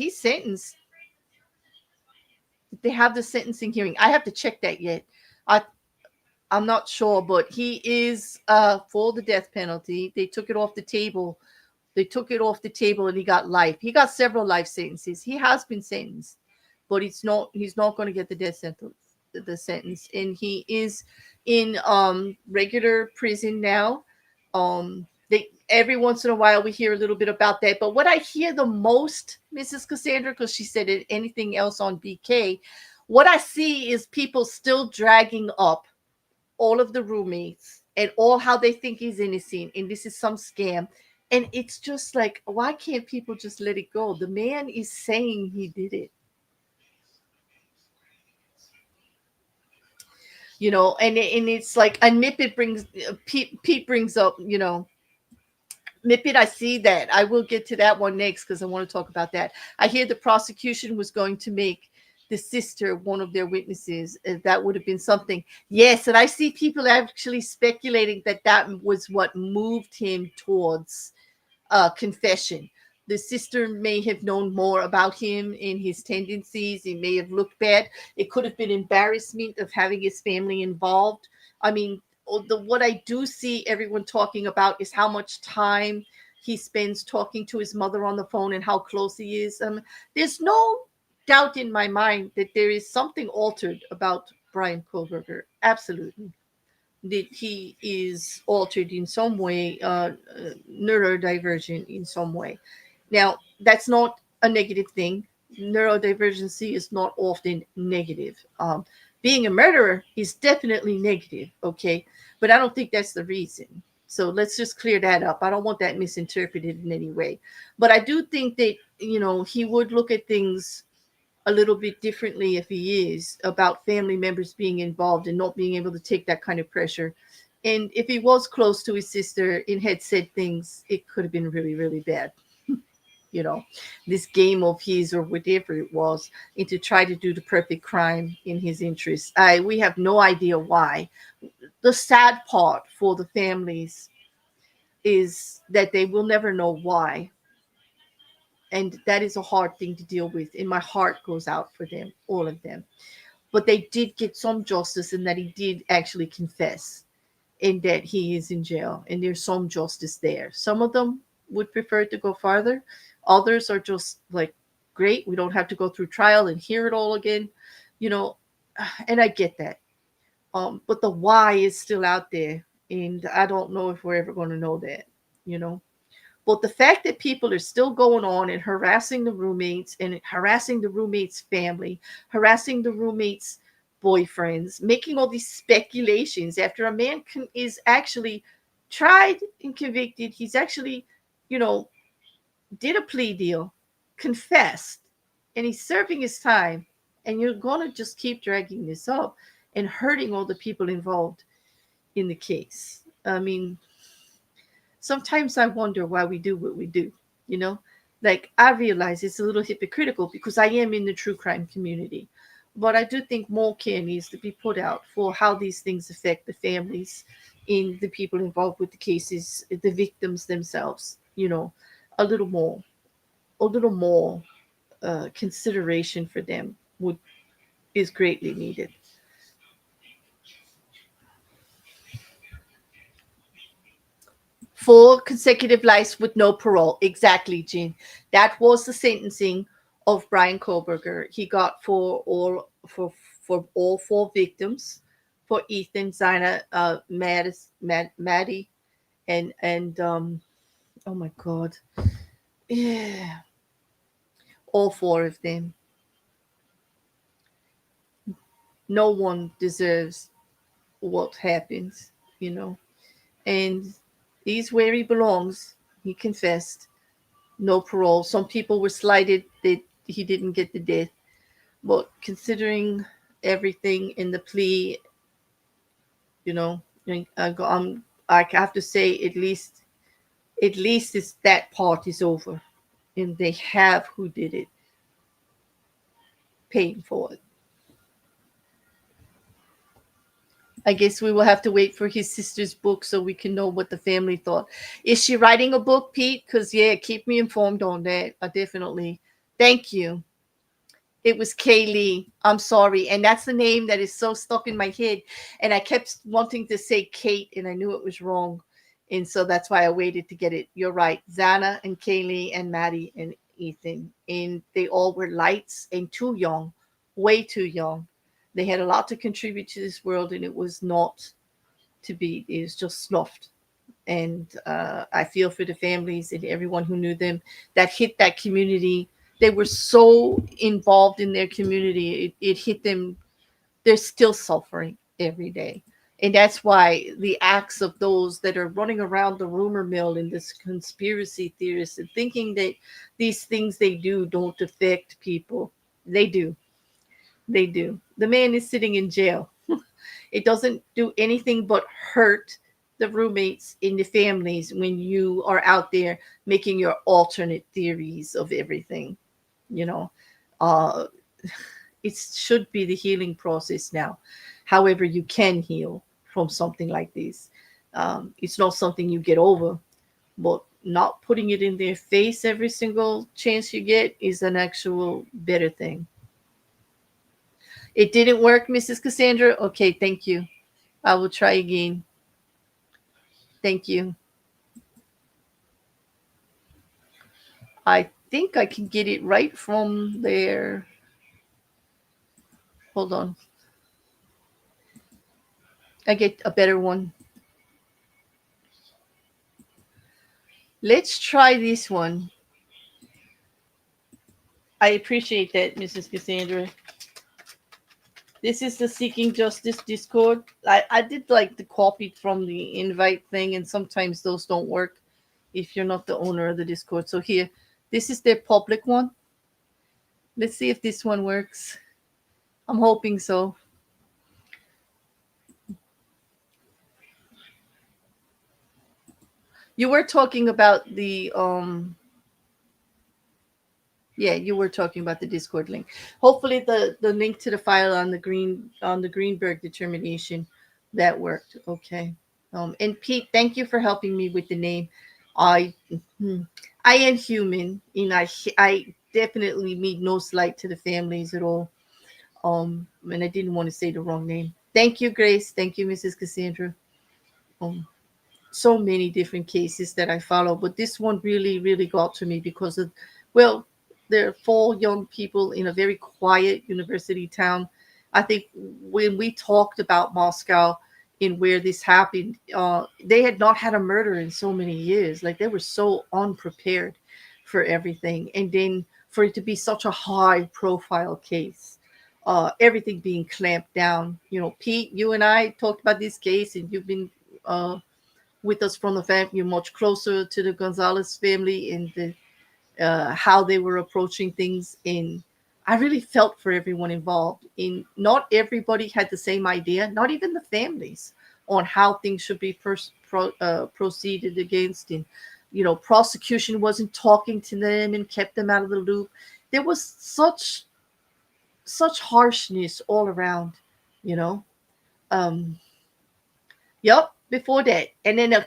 sentenced. They have the sentencing hearing. I have to check that yet. I I'm not sure, but he is for the death penalty. They took it off the table. They took it off the table and he got life. He got several life sentences. He has been sentenced, but he's not going to get the death sentence, the sentence. And he is in regular prison now. They every once in a while we hear a little bit about that. But what I hear the most, Mrs. Cassandra, because she said it, anything else on BK, what I see is people still dragging up all of the roommates and all how they think he's innocent and this is some scam. And it's just like, why can't people just let it go? The man is saying he did it, you know. And it's like, and Mipit brings Pete brings up, you know, Mipit, I see that. I will get to that one next because I want to talk about that. I hear the prosecution was going to make the sister one of their witnesses. That would have been something. Yes, and I see people actually speculating that that was what moved him towards confession. The sister may have known more about him and his tendencies. It may have looked bad. It could have been embarrassment of having his family involved. I mean, what I do see everyone talking about is how much time he spends talking to his mother on the phone and how close he is. There's no doubt in my mind that there is something altered about Brian Kohlberger. Absolutely, that he is altered in some way, neurodivergent in some way. Now, that's not a negative thing. Neurodivergency is not often negative. Being a murderer is definitely negative, okay? But I don't think that's the reason. So let's just clear that up. I don't want that misinterpreted in any way. But I do think that, you know, he would look at things a little bit differently if he is about family members being involved and not being able to take that kind of pressure. And if he was close to his sister and had said things, it could have been really, really bad. You know, this game of his or whatever it was, and to try to do the perfect crime in his interest. We have no idea why. The sad part for the families is that they will never know why. And that is a hard thing to deal with. And my heart goes out for them, all of them. But they did get some justice in that he did actually confess and that he is in jail. And there's some justice there. Some of them would prefer to go farther. Others are just like, great, we don't have to go through trial and hear it all again, you know. And I get that. But the why is still out there. And I don't know if we're ever going to know that, you know. But the fact that people are still going on and harassing the roommates and harassing the roommates' family, harassing the roommates' boyfriends, making all these speculations after a man is actually tried and convicted, he's actually, you know, did a plea deal, confessed, and he's serving his time, and you're going to just keep dragging this up and hurting all the people involved in the case. I mean, sometimes I wonder why we do what we do, you know? Like, I realize it's a little hypocritical because I am in the true crime community. But I do think more care needs to be put out for how these things affect the families and the people involved with the cases, the victims themselves, you know, a little more, a little more consideration for them would is greatly needed. 4 consecutive lives with no parole. Exactly, Jean. That was the sentencing of Brian Koberger. He got for all 4 victims, for Ethan, Zina, Maddie, and oh my God, yeah, all 4 of them. No one deserves what happens, you know. And he's where he belongs. He confessed. No parole. Some people were slighted that he didn't get the death, but considering everything in the plea, you know, I have to say at least it's that part is over, and they have who did it, paying for it. I guess we will have to wait for his sister's book so we can know what the family thought. Is she writing a book, Pete? Because, yeah, keep me informed on that. Definitely. Thank you. It was Kaylee. I'm sorry. And that's the name that is so stuck in my head. And I kept wanting to say Kate, and I knew it was wrong. And so that's why I waited to get it. You're right. Zana and Kaylee and Maddie and Ethan. And they all were lights and too young, way too young. They had a lot to contribute to this world, and it was not to be, it was just snuffed. And I feel for the families and everyone who knew them that hit that community. They were so involved in their community, it hit them. They're still suffering every day. And that's why the acts of those that are running around the rumor mill and this conspiracy theorists and thinking that these things they do don't affect people, they do. They do. The man is sitting in jail. It doesn't do anything but hurt the roommates in the families when you are out there making your alternate theories of everything, you know. Uh, it should be the healing process now. However, you can heal from something like this. It's not something you get over, but not putting it in their face every single chance you get is an actual better thing. It didn't work, Mrs. Cassandra. Okay, thank you. I will try again. Thank you. I think I can get it right from there. Hold on. I get a better one. Let's try this one. I appreciate that, Mrs. Cassandra. This is the Seeking Justice Discord. I did like the copy from the invite thing, and sometimes those don't work if you're not the owner of the Discord. So here, this is their public one. Let's see if this one works. I'm hoping so. You were talking about the yeah, you were talking about the Discord link. Hopefully the link to the file on the Greenberg determination that worked. Okay. And Pete, thank you for helping me with the name. I hmm, I am human, and I definitely mean no slight to the families at all. And I didn't want to say the wrong name. Thank you, Grace. Thank you, Mrs. Cassandra. Um, so many different cases that I follow, but this one really, really got to me because of, well, there are 4 young people in a very quiet university town. I think when we talked about Moscow and where this happened, they had not had a murder in so many years. Like they were so unprepared for everything. And then for it to be such a high profile case, everything being clamped down. You know, Pete, you and I talked about this case, and you've been with us from the family. You're much closer to the Gonzalez family and how they were approaching things. And I really felt for everyone involved. In not everybody had the same idea, not even the families, on how things should be proceeded against. And prosecution wasn't talking to them and kept them out of the loop. There was such harshness all around. You know. Um, Yep, before that. And then,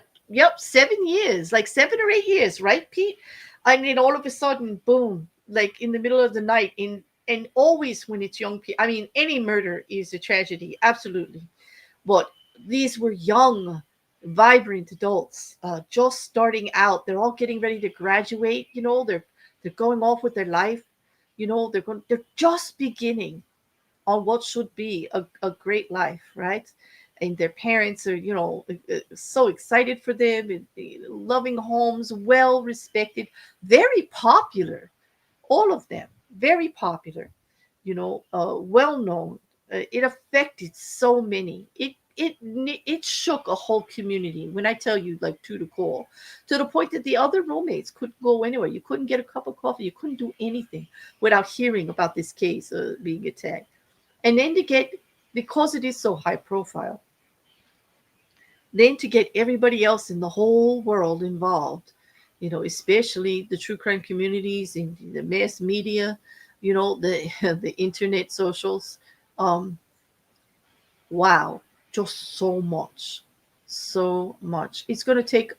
7 years, like 7 or 8 years, right, Pete? And then all of a sudden, boom, like in the middle of the night, and always when it's young people. I mean, any murder is a tragedy, absolutely. But these were young, vibrant adults, just starting out. They're all getting ready to graduate. They're going off with their life. They're just beginning on what should be a great life, right? And their parents are, so excited for them, and loving homes, well respected, very popular, all of them, very popular, well known. It affected so many. It shook a whole community. When I tell you, like, to the core, to the point that the other roommates couldn't go anywhere. You couldn't get a cup of coffee. You couldn't do anything without hearing about this case being attacked. And then to get, because it is so high profile, then to get everybody else in the whole world involved, especially the true crime communities and the mass media, the the internet socials. Um, wow, just so much, so much. It's going to take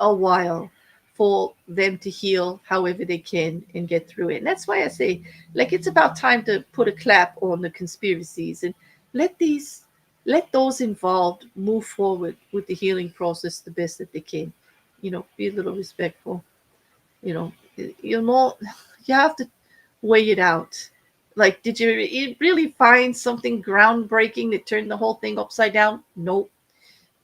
a while for them to heal however they can and get through it. And that's why I say, like, it's about time to put a clap on the conspiracies and let these let those involved move forward with the healing process the best that they can. Be a little respectful. you know you know you have to weigh it out. Like, did you really find something groundbreaking that turned the whole thing upside down? Nope.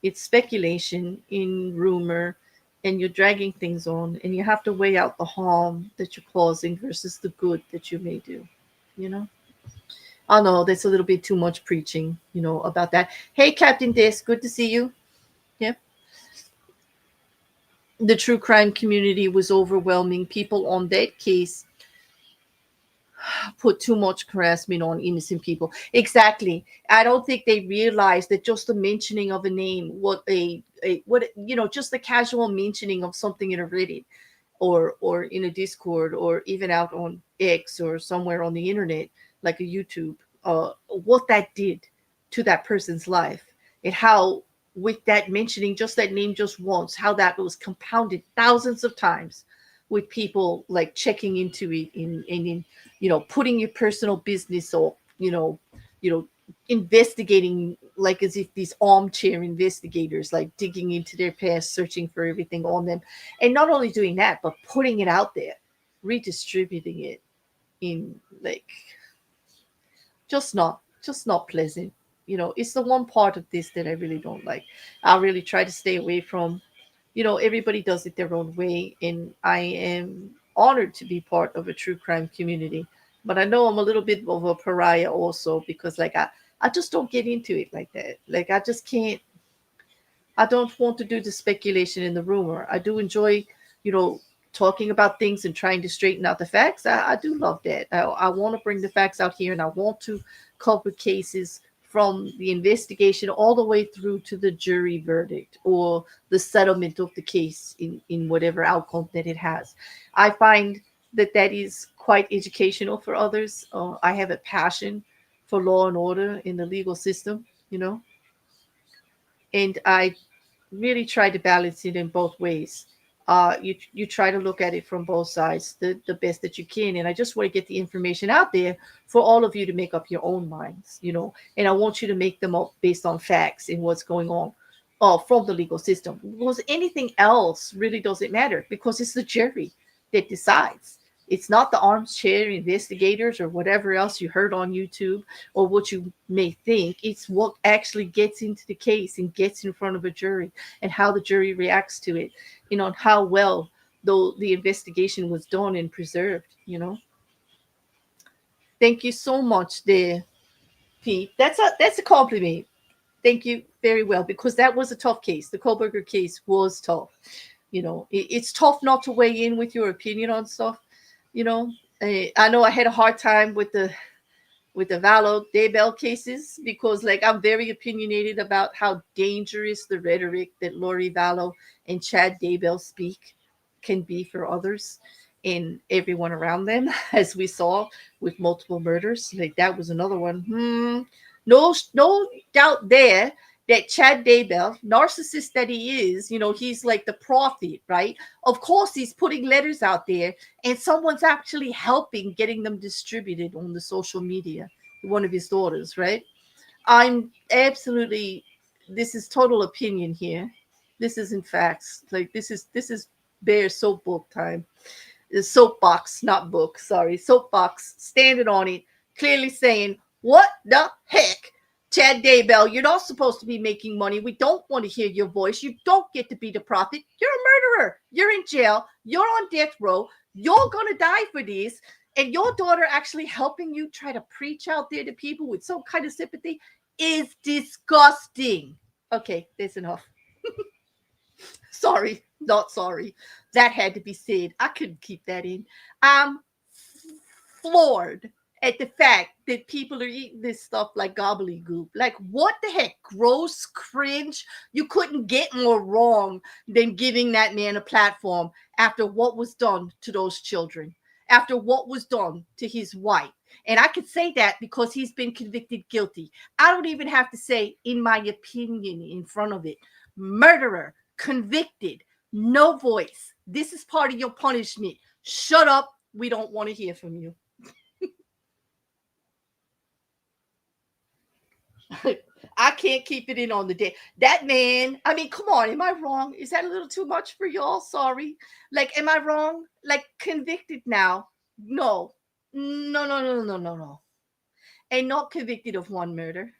It's speculation in rumor, and you're dragging things on, and you have to weigh out the harm that you're causing versus the good that you may do. you know I know that's a little bit too much preaching, about that. Hey, Captain Disc, good to see you. Yeah. The true crime community was overwhelming. People on that case put too much harassment on innocent people. Exactly. I don't think they realize that just the mentioning of a name, just the casual mentioning of something in a Reddit or in a Discord or even out on X or somewhere on the internet, like a YouTube, what that did to that person's life, and how, with that mentioning just that name just once, how that was compounded thousands of times with people like checking into it in putting your personal business, or you know investigating, like as if these armchair investigators, like digging into their past, searching for everything on them. And not only doing that, but putting it out there, redistributing it in, like, just not pleasant. It's the one part of this that I really don't like. I really try to stay away from. Everybody does it their own way, and I am honored to be part of a true crime community. But I know I'm a little bit of a pariah also, because, like, I just don't get into it like that. Like, I just can't. I don't want to do the speculation and the rumor. I do enjoy, you know, talking about things and trying to straighten out the facts. I do love that. I want to bring the facts out here, and I want to cover cases from the investigation all the way through to the jury verdict or the settlement of the case in whatever outcome that it has. I find that that is quite educational for others. I have a passion for law and order in the legal system, you know, and I really try to balance it in both ways. You try to look at it from both sides, the best that you can, and I just want to get the information out there for all of you to make up your own minds, and I want you to make them up based on facts and what's going on, from the legal system. Because anything else really doesn't matter, because it's the jury that decides. It's not the armchair investigators or whatever else you heard on YouTube or what you may think. It's what actually gets into the case and gets in front of a jury, and how the jury reacts to it, and how well though the investigation was done and preserved. Thank you so much there, Pete. That's a compliment. Thank you very well, because that was a tough case. The Kohlberger case was tough. It's tough not to weigh in with your opinion on stuff. You know, I know I had a hard time with the Vallow Daybell cases, because, like, I'm very opinionated about how dangerous the rhetoric that Lori Vallow and Chad Daybell speak can be for others and everyone around them, as we saw with multiple murders. Like, that was another one. No doubt there that Chad Daybell, narcissist that he is, he's like the prophet, right? Of course, he's putting letters out there, and someone's actually helping getting them distributed on the social media. One of his daughters, right? I'm absolutely, this is total opinion here. This is in facts. Like this is Bear soap book time. The soapbox, not book, sorry, soapbox, standing on it, clearly saying, "What the heck? Chad Daybell, you're not supposed to be making money. We don't want to hear your voice. You don't get to be the prophet. You're a murderer. You're in jail. You're on death row. You're going to die for this. And your daughter actually helping you try to preach out there to people with some kind of sympathy is disgusting." Okay, that's enough. Sorry, not sorry. That had to be said. I couldn't keep that in. I'm floored at the fact that people are eating this stuff like gobbledygook. Like, what the heck? Gross cringe. You couldn't get more wrong than giving that man a platform after what was done to those children, after what was done to his wife. And I could say that because he's been convicted guilty. I don't even have to say, in my opinion, in front of it. Murderer, convicted, no voice. This is part of your punishment. Shut up. We don't want to hear from you. I can't keep it in on the day. That man, I mean, come on, am I wrong? Is that a little too much for y'all? Sorry. Like, am I wrong? Like, convicted now? No. No, no, no, no, no, no. And not convicted of one murder.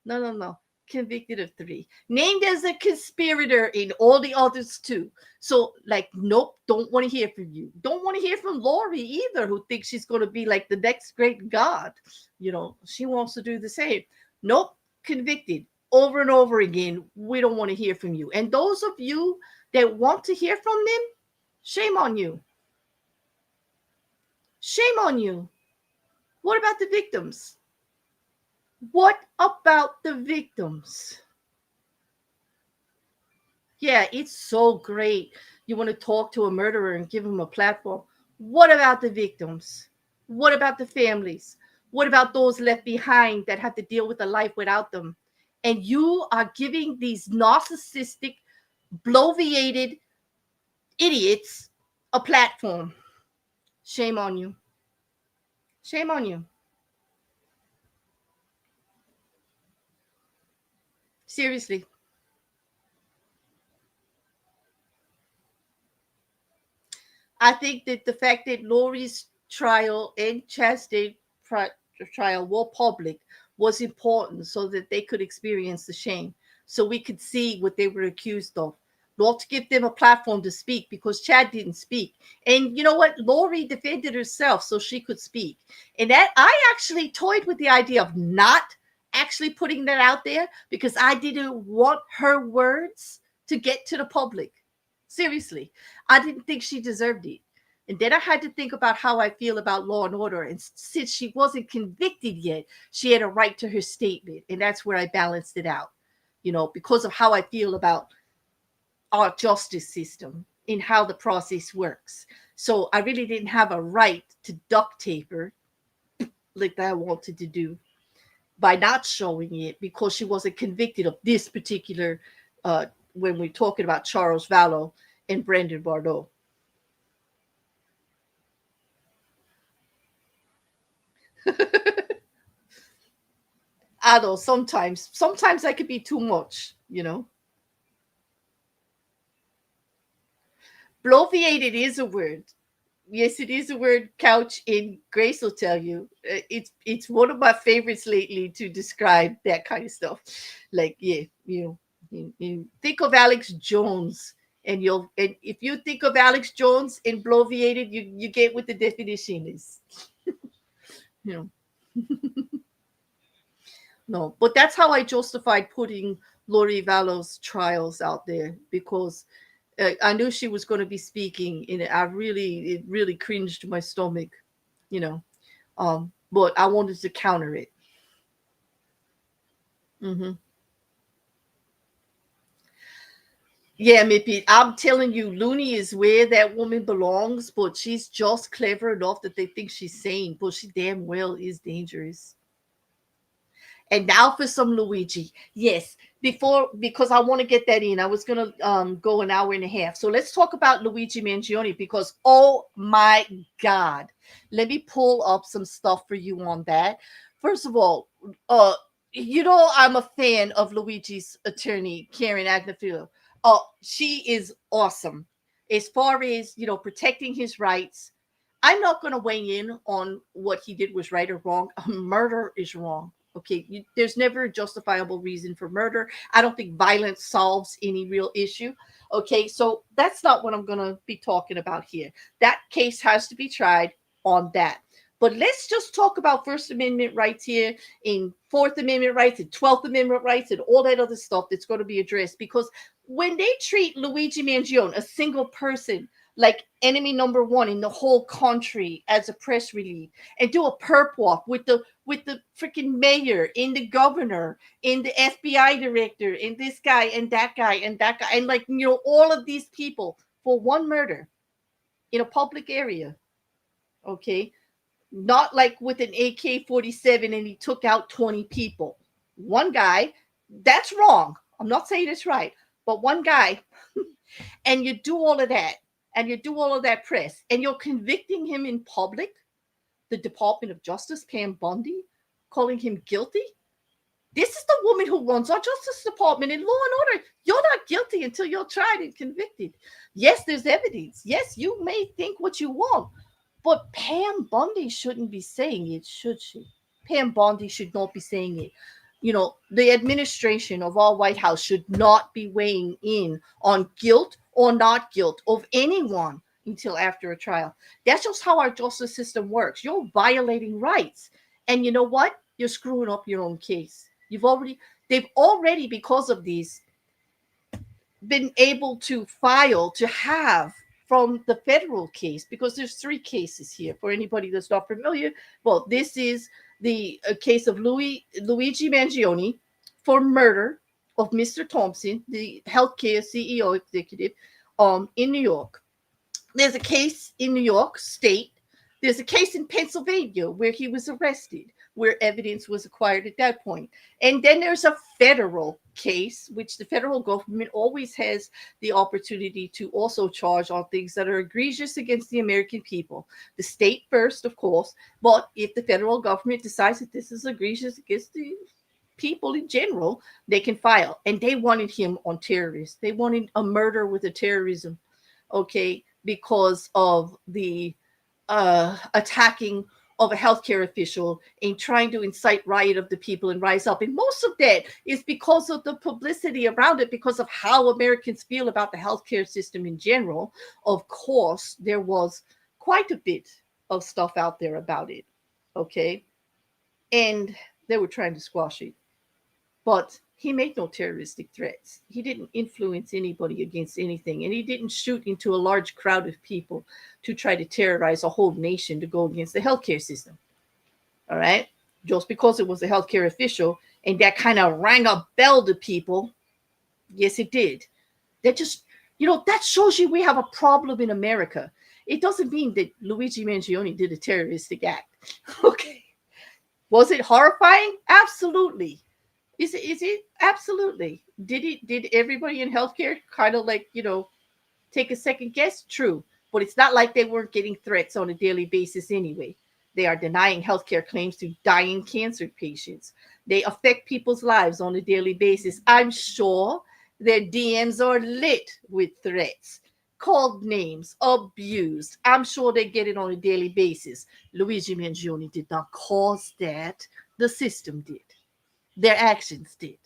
No, no, no. Convicted of 3. Named as a conspirator in all the others too. So, like, nope, don't want to hear from you. Don't want to hear from Lori either, who thinks she's going to be like the next great god. You know, she wants to do the same. Nope, convicted over and over again. We don't want to hear from you. And those of you that want to hear from them, shame on you. Shame on you. What about the victims? What about the victims? Yeah, it's so great. You want to talk to a murderer and give him a platform. What about the victims? What about the families? What about those left behind that have to deal with a life without them? And you are giving these narcissistic, bloviated idiots a platform. Shame on you. Shame on you. Seriously. I think that the fact that Lori's trial and Chastain trial were public was important so that they could experience the shame, so we could see what they were accused of. Not to give them a platform to speak because Chad didn't speak. And you know what? Lori defended herself so she could speak. And that I actually toyed with the idea of not actually putting that out there because I didn't want her words to get to the public. Seriously, I didn't think she deserved it. And then I had to think about how I feel about law and order. And since she wasn't convicted yet, she had a right to her statement. And that's where I balanced it out, because of how I feel about our justice system and how the process works. So I really didn't have a right to duct tape her like I wanted to do by not showing it because she wasn't convicted of this particular, when we're talking about Charles Vallow and Brendan Bardot. I know sometimes I could be too much. Bloviated is a word. Yes, it is a word. Couch in Grace will tell you. It's one of my favorites lately to describe that kind of stuff. Like, yeah, you think of Alex Jones, and if you think of Alex Jones in bloviated, you get what the definition is. You know, no, but that's how I justified putting Lori Vallow's trials out there because I knew she was going to be speaking, and it really cringed my stomach, you know. But I wanted to counter it. Hmm. Yeah, Mippy, I'm telling you, Looney is where that woman belongs, but she's just clever enough that they think she's sane, but she damn well is dangerous. And now for some Luigi. Yes, because I want to get that in. I was gonna go an hour and a half. So let's talk about Luigi Mangione because oh my god. Let me pull up some stuff for you on that. First of all, I'm a fan of Luigi's attorney, Karen Agnafilo. Oh, she is awesome as far as, protecting his rights. I'm not going to weigh in on what he did was right or wrong. Murder is wrong. Okay, there's never a justifiable reason for murder. I don't think violence solves any real issue. Okay, so that's not what I'm going to be talking about here. That case has to be tried on that. But let's just talk about First Amendment rights here, in Fourth Amendment rights, and 12th Amendment rights, and all that other stuff that's going to be addressed. Because when they treat Luigi Mangione, a single person, like enemy number one in the whole country as a press release, and do a perp walk with the freaking mayor and the governor and the FBI director and this guy and that guy and that guy, and like, all of these people for one murder in a public area. Okay, not like with an AK-47 and he took out 20 people. One guy, that's wrong. I'm not saying it's right, but one guy, and you do all of that, and you do all of that press, and you're convicting him in public, the Department of Justice, Pam Bondi, calling him guilty. This is the woman who runs our Justice Department in law and order. You're not guilty until you're tried and convicted. Yes, there's evidence. Yes, you may think what you want, but Pam Bondi shouldn't be saying it, should she? Pam Bondi should not be saying it. The administration of our White House should not be weighing in on guilt or not guilt of anyone until after a trial. That's just how our justice system works. You're violating rights. And you know what? You're screwing up your own case. They've already, because of these, been able to file to have from the federal case, because there's three cases here for anybody that's not familiar. Well, this is the case of Luigi Mangione for murder of Mr. Thompson, the healthcare CEO executive, in New York. There's a case in New York State. There's a case in Pennsylvania where he was arrested, where evidence was acquired at that point. And then there's a federal case, which the federal government always has the opportunity to also charge on things that are egregious against the American people. The state first, of course, but if the federal government decides that this is egregious against the people in general, they can file. And they wanted him on terrorists. They wanted a murder with a terrorism, okay, because of the attacking of a healthcare official and trying to incite riot of the people and rise up. And most of that is because of the publicity around it, because of how Americans feel about the healthcare system in general. Of course, there was quite a bit of stuff out there about it. Okay. And they were trying to squash it. But he made no terroristic threats. He didn't influence anybody against anything. And he didn't shoot into a large crowd of people to try to terrorize a whole nation to go against the healthcare system. All right? Just because it was a healthcare official and that kind of rang a bell to people. Yes, it did. That just, that shows you we have a problem in America. It doesn't mean that Luigi Mangione did a terroristic act. Okay. Was it horrifying? Absolutely. Is it? Absolutely. Did everybody in healthcare kind of like, take a second guess? True. But it's not like they weren't getting threats on a daily basis anyway. They are denying healthcare claims to dying cancer patients. They affect people's lives on a daily basis. I'm sure their DMs are lit with threats, called names, abused. I'm sure they get it on a daily basis. Luigi Mangione did not cause that. The system did. Their actions did.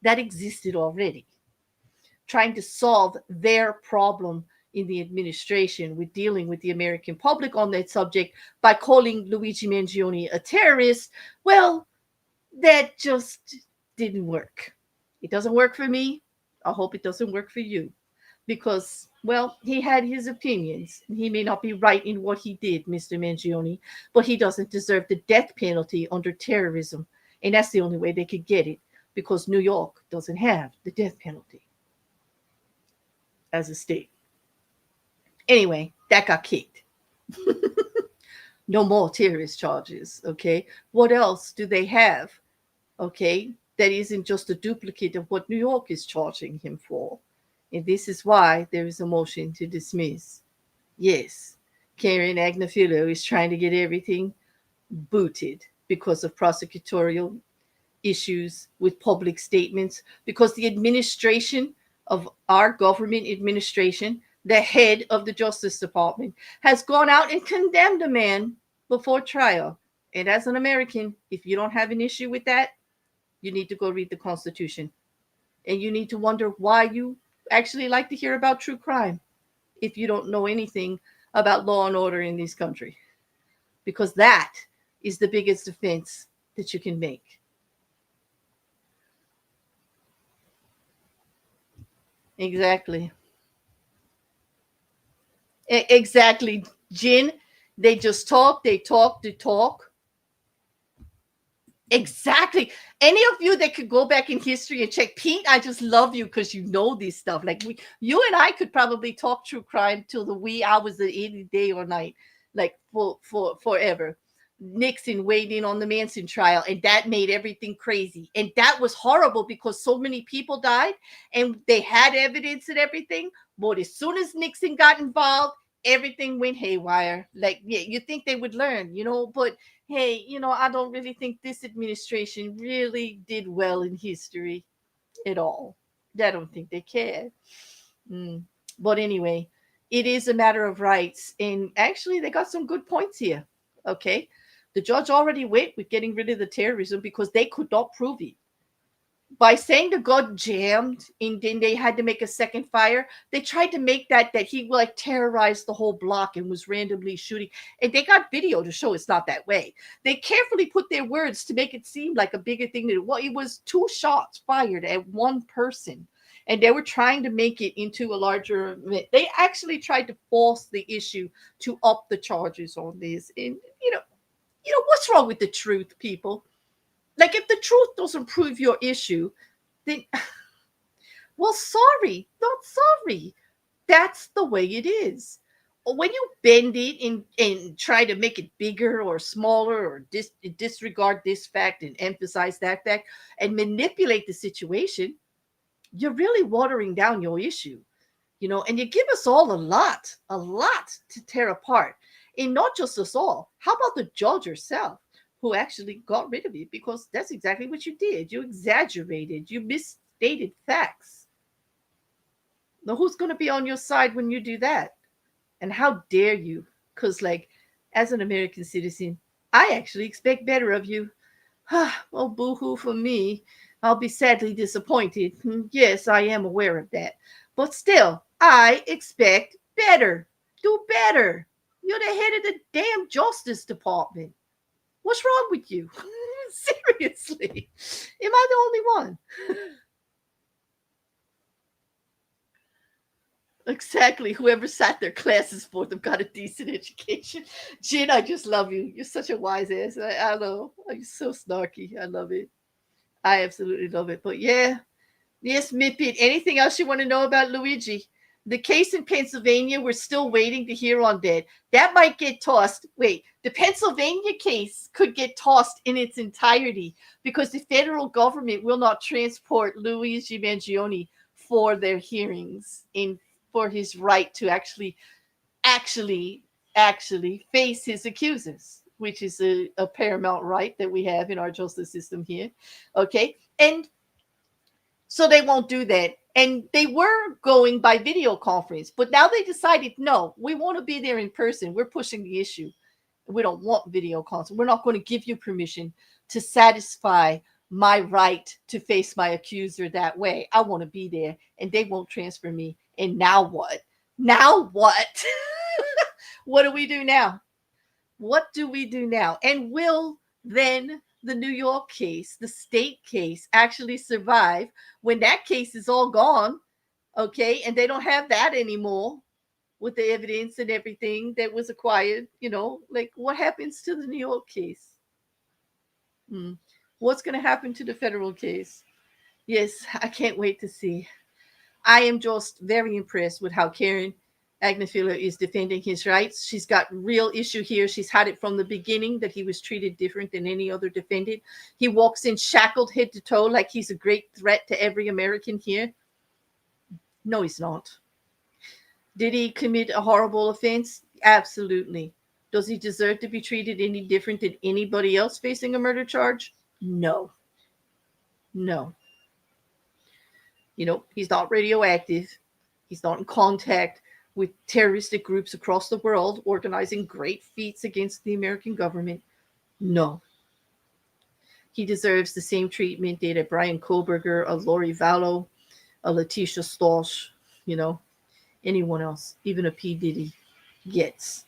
That existed already. Trying to solve their problem in the administration with dealing with the American public on that subject by calling Luigi Mangione a terrorist, well, that just didn't work. It doesn't work for me. I hope it doesn't work for you. Because, well, he had his opinions. He may not be right in what he did, Mr. Mangione, but he doesn't deserve the death penalty under terrorism. And that's the only way they could get it, because New York doesn't have the death penalty as a state. Anyway, that got kicked. No more terrorist charges. Okay. What else do they have? Okay. That isn't just a duplicate of what New York is charging him for. And this is why there is a motion to dismiss. Yes, Karen Agnifilo is trying to get everything booted because of prosecutorial issues with public statements, because the administration of our government administration, the head of the Justice Department, has gone out and condemned a man before trial. And as an American, if you don't have an issue with that, you need to go read the Constitution. And you need to wonder why you actually like to hear about true crime if you don't know anything about law and order in this country. Because that is the biggest defense that you can make. Exactly. Exactly. Jin, they just talk, they talk, they talk. Exactly. Any of you that could go back in history and check, Pete, I just love you because you know this stuff. Like you and I could probably talk true crime till the wee hours of any day or night, like for forever. Nixon weighed in on the Manson trial, and that made everything crazy. And that was horrible because so many people died, and they had evidence and everything. But as soon as Nixon got involved, everything went haywire. Like, yeah, you think they would learn, but hey, I don't really think this administration really did well in history at all. I don't think they care. Mm. But anyway, it is a matter of rights. And actually, they got some good points here. Okay. The judge already went with getting rid of the terrorism because they could not prove it. By saying the gun jammed and then they had to make a second fire, they tried to make that he like terrorized the whole block and was randomly shooting. And they got video to show it's not that way. They carefully put their words to make it seem like a bigger thing than it was. Two shots fired at one person. And they were trying to make it into a larger event. They actually tried to force the issue to up the charges on this. And what's wrong with the truth, people? Like, if the truth doesn't prove your issue, then, well, sorry, not sorry. That's the way it is. When you bend it and try to make it bigger or smaller or disregard this fact and emphasize that fact and manipulate the situation, you're really watering down your issue, and you give us all a lot to tear apart. And not just us all. How about the judge herself, who actually got rid of it? Because that's exactly what you did. You exaggerated, you misstated facts. Now, who's going to be on your side when you do that? And how dare you? Because, like, as an American citizen, I actually expect better of you. Well, boo hoo for me. I'll be sadly disappointed. Yes, I am aware of that. But still, I expect better. Do better. You're the head of the damn Justice Department. What's wrong with you? Seriously. Am I the only one? Exactly. Whoever sat their classes for them got a decent education. Jin, I just love you. You're such a wise ass. I know. You're so snarky. I love it. I absolutely love it. But yeah, yes, Mippet. Anything else you want to know about Luigi? The case in Pennsylvania, we're still waiting to hear on that. That might get tossed. Wait, the Pennsylvania case could get tossed in its entirety because the federal government will not transport Luigi Mangione for their hearings in for his right to actually, face his accusers, which is a paramount right that we have in our justice system here. Okay. And so they won't do that. And they were going by video conference, but now they decided, no, we want to be there in person. We're pushing the issue. We don't want video conference. We're not going to give you permission to satisfy my right to face my accuser that way. I want to be there, and they won't transfer me. And now what? Now what? What do we do now? What do we do now? And will then the New York case, the state case, actually survive when that case is all gone? Okay. And they don't have that anymore with the evidence and everything that was acquired. Like, what happens to the New York case? What's going to happen to the federal case? Yes, I can't wait to see. I am just very impressed with how Karen Agnifilo is defending his rights. She's got real issue here. She's had it from the beginning that he was treated different than any other defendant. He walks in shackled head to toe like he's a great threat to every American here. No, he's not. Did he commit a horrible offense? Absolutely. Does he deserve to be treated any different than anybody else facing a murder charge? No. No. He's not radioactive. He's not in contact with terroristic groups across the world organizing great feats against the American government. No. He deserves the same treatment that a Brian Koberger, a Lori Vallow, a Letitia Storch, you know, anyone else, even a P. Diddy gets.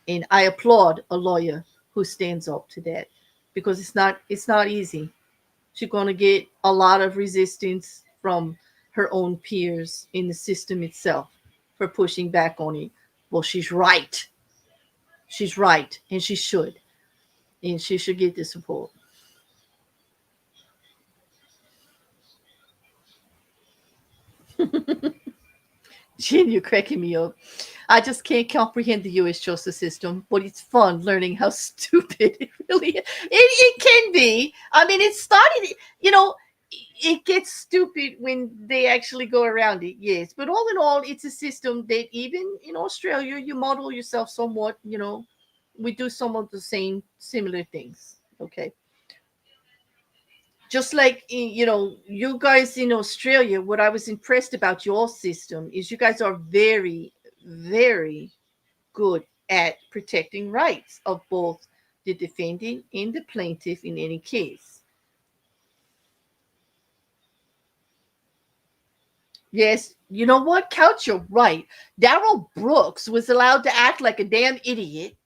And I applaud a lawyer who stands up to that because it's not easy. She's going to get a lot of resistance from her own peers in the system itself for pushing back on it. Well, she's right. She's right, and she should get the support. Jin, you're cracking me up. I just can't comprehend the U.S. justice system, but it's fun learning how stupid it really is. It can be. I mean, it started, you know, it gets stupid when they actually go around it, yes. But all in all, it's a system that even in Australia, you model yourself somewhat, we do some of the same similar things. Okay. Just like, you guys in Australia, what I was impressed about your system is you guys are very, very good at protecting rights of both the defendant and the plaintiff in any case. Yes, you know what? Couch, you're right. Daryl Brooks was allowed to act like a damn idiot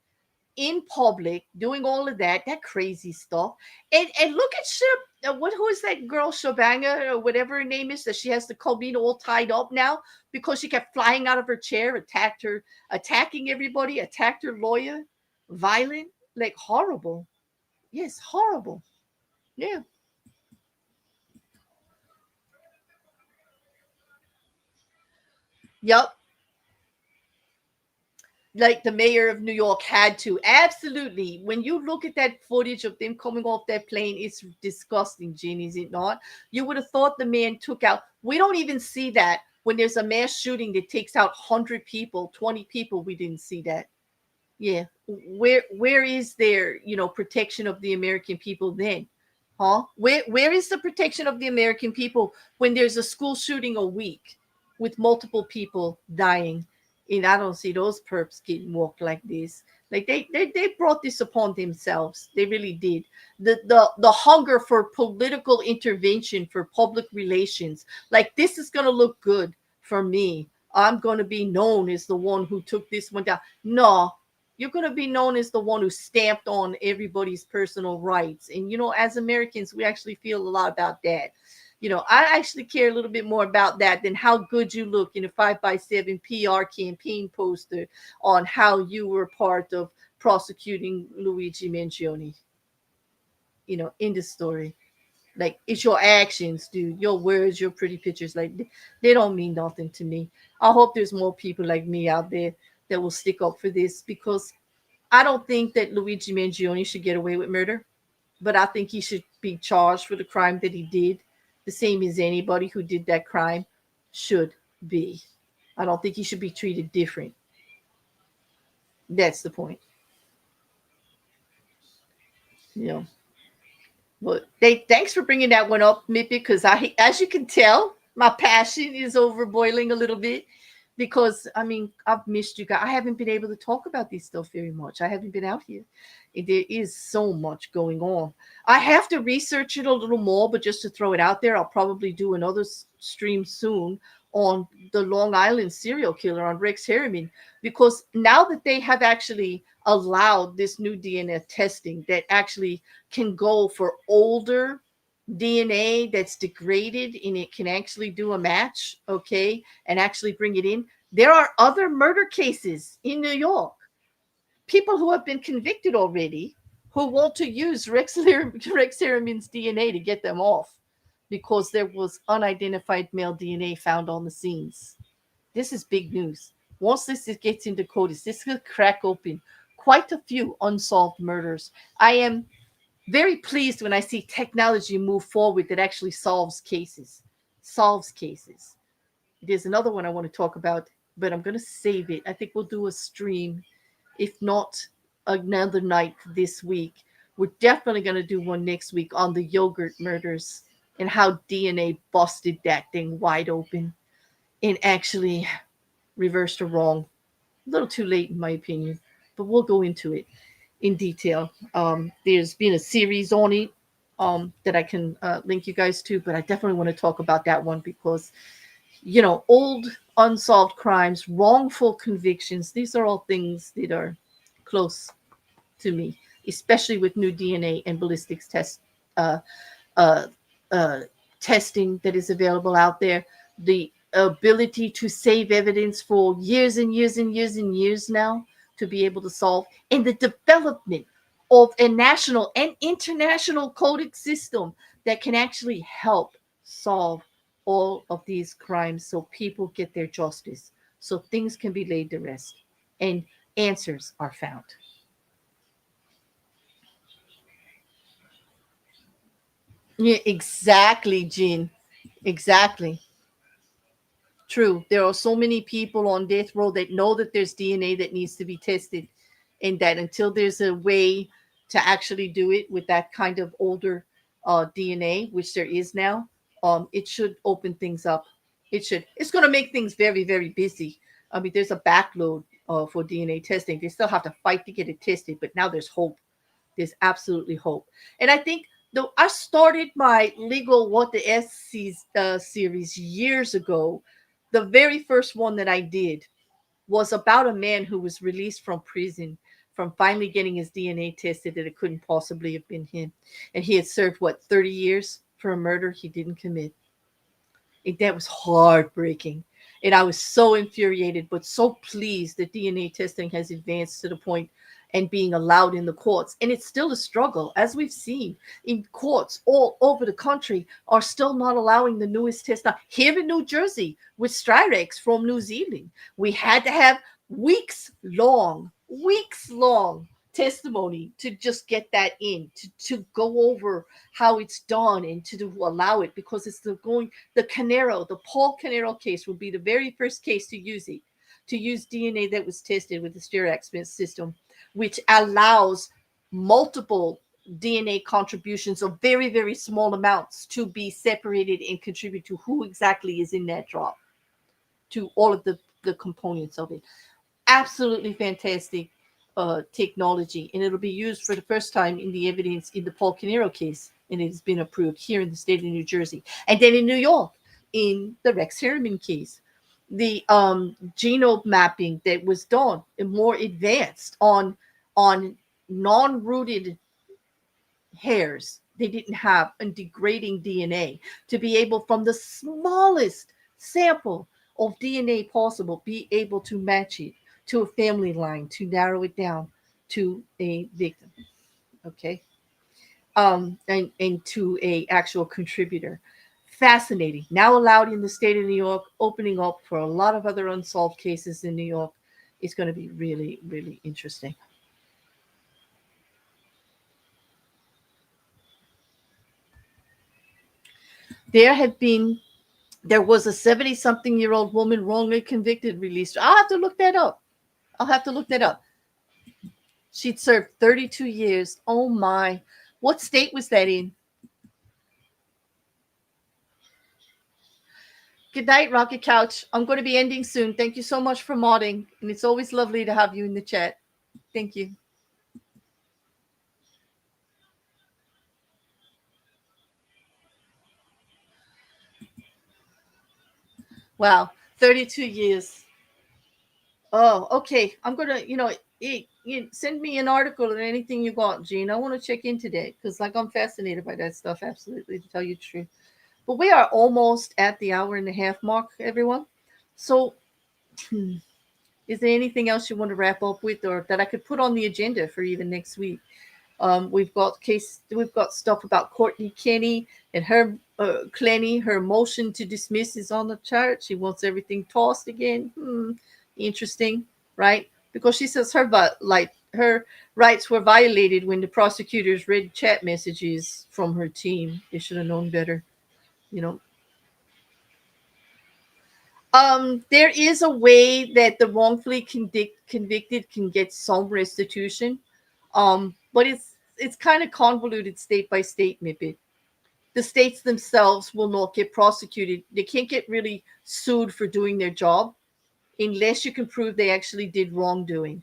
in public, doing all of that crazy stuff. And look at who is that girl, Shabanga, or whatever her name is, that she has the Colbina all tied up now because she kept flying out of her chair, attacking everybody, attacked her lawyer, violent, like horrible. Yes, horrible. Yeah. Yep. Like the mayor of New York had to. Absolutely. When you look at that footage of them coming off that plane, it's disgusting, Gene, is it not? You would have thought the man took out. We don't even see that when there's a mass shooting that takes out 100 people, 20 people. We didn't see that. Yeah. Where is there, protection of the American people then? Huh? Where is the protection of the American people when there's a school shooting a week with multiple people dying? And I don't see those perps getting walked like this. Like they brought this upon themselves. They really did. The hunger for political intervention, for public relations. Like, this is gonna look good for me. I'm gonna be known as the one who took this one down. No, you're going to be known as the one who stamped on everybody's personal rights. And, as Americans, we actually feel a lot about that. I actually care a little bit more about that than how good you look in a 5x7 PR campaign poster on how you were part of prosecuting Luigi Mangione, in the story. Like, it's your actions, dude, your words, your pretty pictures. Like, they don't mean nothing to me. I hope there's more people like me out there that will stick up for this, because I don't think that Luigi Mangione should get away with murder, but I think he should be charged for the crime that he did, the same as anybody who did that crime should be. I don't think he should be treated different. That's the point. You know. Well, thanks for bringing that one up, Mippy, because as you can tell, my passion is over boiling a little bit, because I mean, I've missed you guys. I haven't been able to talk about this stuff very much. I haven't been out here. There is so much going on. I have to research it a little more, but just to throw it out there, I'll probably do another stream soon on the Long Island serial killer, on Rex Harriman, because now that they have actually allowed this new DNA testing that actually can go for older DNA that's degraded, and it can actually do a match, okay, and actually bring it in. There are other murder cases in New York, people who have been convicted already, who want to use Rex Harriman's DNA to get them off because there was unidentified male DNA found on the scenes. This is big news. Once this gets into CODIS, this could crack open quite a few unsolved murders. I am very pleased when I see technology move forward that actually solves cases. Solves cases. There's another one I want to talk about, but I'm going to save it. I think we'll do a stream, if not another night this week. We're definitely going to do one next week on the yogurt murders and how DNA busted that thing wide open and actually reversed a wrong. A little too late, in my opinion, but we'll go into it in detail. There's been a series on it that I can link you guys to, but I definitely want to talk about that one because, old unsolved crimes, wrongful convictions, these are all things that are close to me, especially with new DNA and ballistics uh, uh, uh, testing that is available out there. The ability to save evidence for years and years and years and years now to be able to solve, and the development of a national and international coding system that can actually help solve all of these crimes so people get their justice, so things can be laid to rest and answers are found. Yeah, exactly, Jean. Exactly. True. There are so many people on death row that know that there's DNA that needs to be tested, and that until there's a way to actually do it with that kind of older DNA, which there is now, it should open things up. It should. It's going to make things very, very busy. I mean, there's a backload for DNA testing. They still have to fight to get it tested, but now there's hope. There's absolutely hope. And I think though I started my legal what the series years ago, the very first one that I did was about a man who was released from prison from finally getting his DNA tested that it couldn't possibly have been him. And he had served what, 30 years for a murder he didn't commit. That was heartbreaking. And I was so infuriated, but so pleased that DNA testing has advanced to the point and being allowed in the courts. And it's still a struggle, as we've seen in courts all over the country are still not allowing the newest test. Now, here in New Jersey with Strirex from New Zealand, we had to have weeks long testimony to just get that in, to go over how it's done and to allow it, because it's the Paul Canero case will be the very first case to use it, to use DNA that was tested with the Stirax system, which allows multiple DNA contributions of very, very small amounts to be separated and contribute to who exactly is in that drop, to all of the components of it. Absolutely fantastic technology, and it'll be used for the first time in the evidence in the Paul Canero case, and it has been approved here in the state of New Jersey, and then in New York in the Rex Harriman case. The genome mapping that was done and more advanced on non-rooted hairs they didn't have and degrading DNA, to be able from the smallest sample of DNA possible be able to match it to a family line, to narrow it down to a victim. Okay. And to a actual contributor. Fascinating. Now allowed in the state of New York, opening up for a lot of other unsolved cases in New York. It's going to be really, really interesting. There have been There was a 70 something year old woman wrongly convicted, released. I'll have to look that up. I'll have to look that up. She'd served 32 years. Oh my. What state was that in? Good night, Rocket Couch. I'm going to be ending soon. Thank you so much for modding. And it's always lovely to have you in the chat. Thank you. Wow. 32 years. Oh, okay. I'm going to, send me an article or anything you got, Gene. I want to check into that because, like, I'm fascinated by that stuff, absolutely, to tell you the truth. But we are almost at the hour and a half mark, everyone. So, is there anything else you want to wrap up with, or that I could put on the agenda for even next week? We've got stuff about Courtney Kenny and her Clenny. Her motion to dismiss is on the chart. She wants everything tossed again. Interesting, right? Because she says her rights were violated when the prosecutors read chat messages from her team. They should have known better, you know. There is a way that the wrongfully convicted can get some restitution, but it's kind of convoluted state by state, maybe. the states themselves will not get prosecuted. They can't get really sued for doing their job unless you can prove they actually did wrongdoing.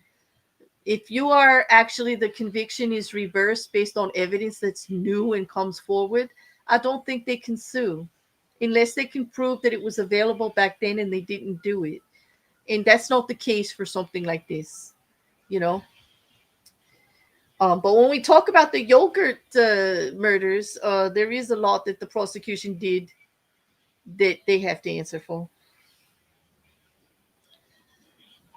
If you are actually, the conviction is reversed based on evidence that's new and comes forward, I don't think they can sue unless they can prove that it was available back then and they didn't do it. And that's not the case for something like this, you know. But when we talk about the yogurt murders, there is a lot that the prosecution did that they have to answer for.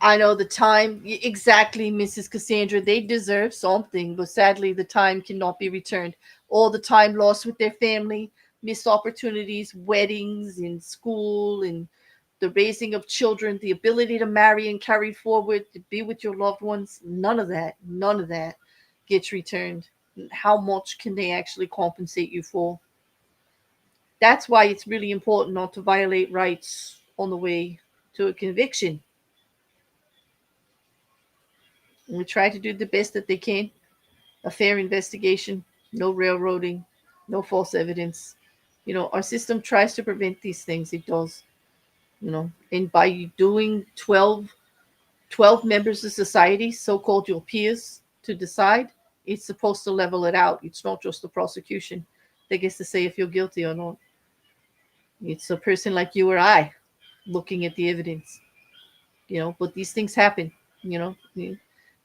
I know the time, exactly, Mrs. Cassandra. They deserve something, but sadly, the time cannot be returned. All the time lost with their family, missed opportunities, weddings, in school, and the raising of children, the ability to marry and carry forward, to be with your loved ones. None of that gets returned. How much can they actually compensate you for? That's why it's really important not to violate rights on the way to a conviction. We try to do the best that they can. A fair investigation, no railroading, no false evidence. Our system tries to prevent these things. It does. And by doing 12 members of society, so-called your peers, to decide, it's supposed to level it out. It's not just the prosecution that gets to say if you're guilty or not. It's a person like you or I looking at the evidence. But these things happen. you know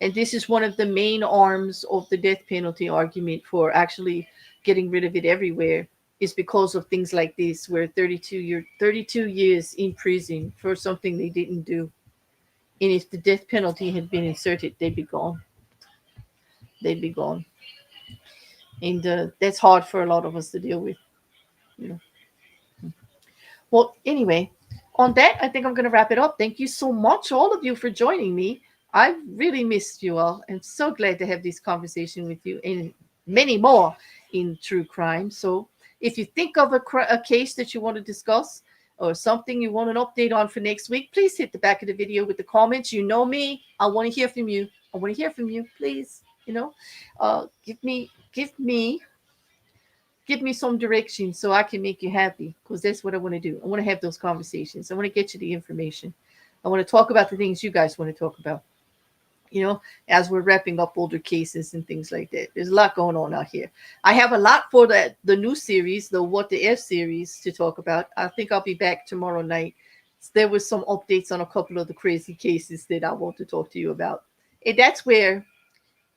and this is one of the main arms of the death penalty argument for actually getting rid of it everywhere, is because of things like this, where 32 years in prison for something they didn't do. And if the death penalty had been inserted, they'd be gone. And that's hard for a lot of us to deal with. you know Well, anyway, on that, I think I'm going to wrap it up. Thank you so much, all of you, for joining me. I really missed you all. I'm so glad to have this conversation with you and many more in true crime. So, if you think of a case that you want to discuss or something you want an update on for next week, please hit the back of the video with the comments. You know me. I want to hear from you. I want to hear from you, please. Give me some direction so I can make you happy, because that's what I want to do. I want to have those conversations. I want to get you the information. I want to talk about the things you guys want to talk about, as we're wrapping up older cases and things like that. There's a lot going on out here. I have a lot for the new series, the What the F series, to talk about. I think I'll be back tomorrow night. There was some updates on a couple of the crazy cases that I want to talk to you about. And that's where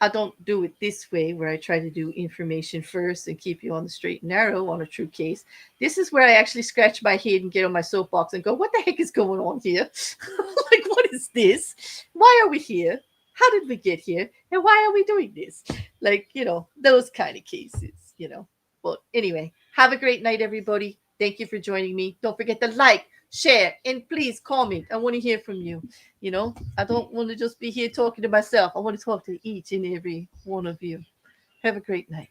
I don't do it this way, where I try to do information first and keep you on the straight and narrow on a true case. This is where I actually scratch my head and get on my soapbox and go, what the heck is going on here? Like, what is this? Why are we here? How did we get here? And why are we doing this? Like, those kind of cases. But anyway, have a great night, everybody. Thank you for joining me. Don't forget to like, share, and please comment. I want to hear from you. I don't want to just be here talking to myself. I want to talk to each and every one of you. Have a great night.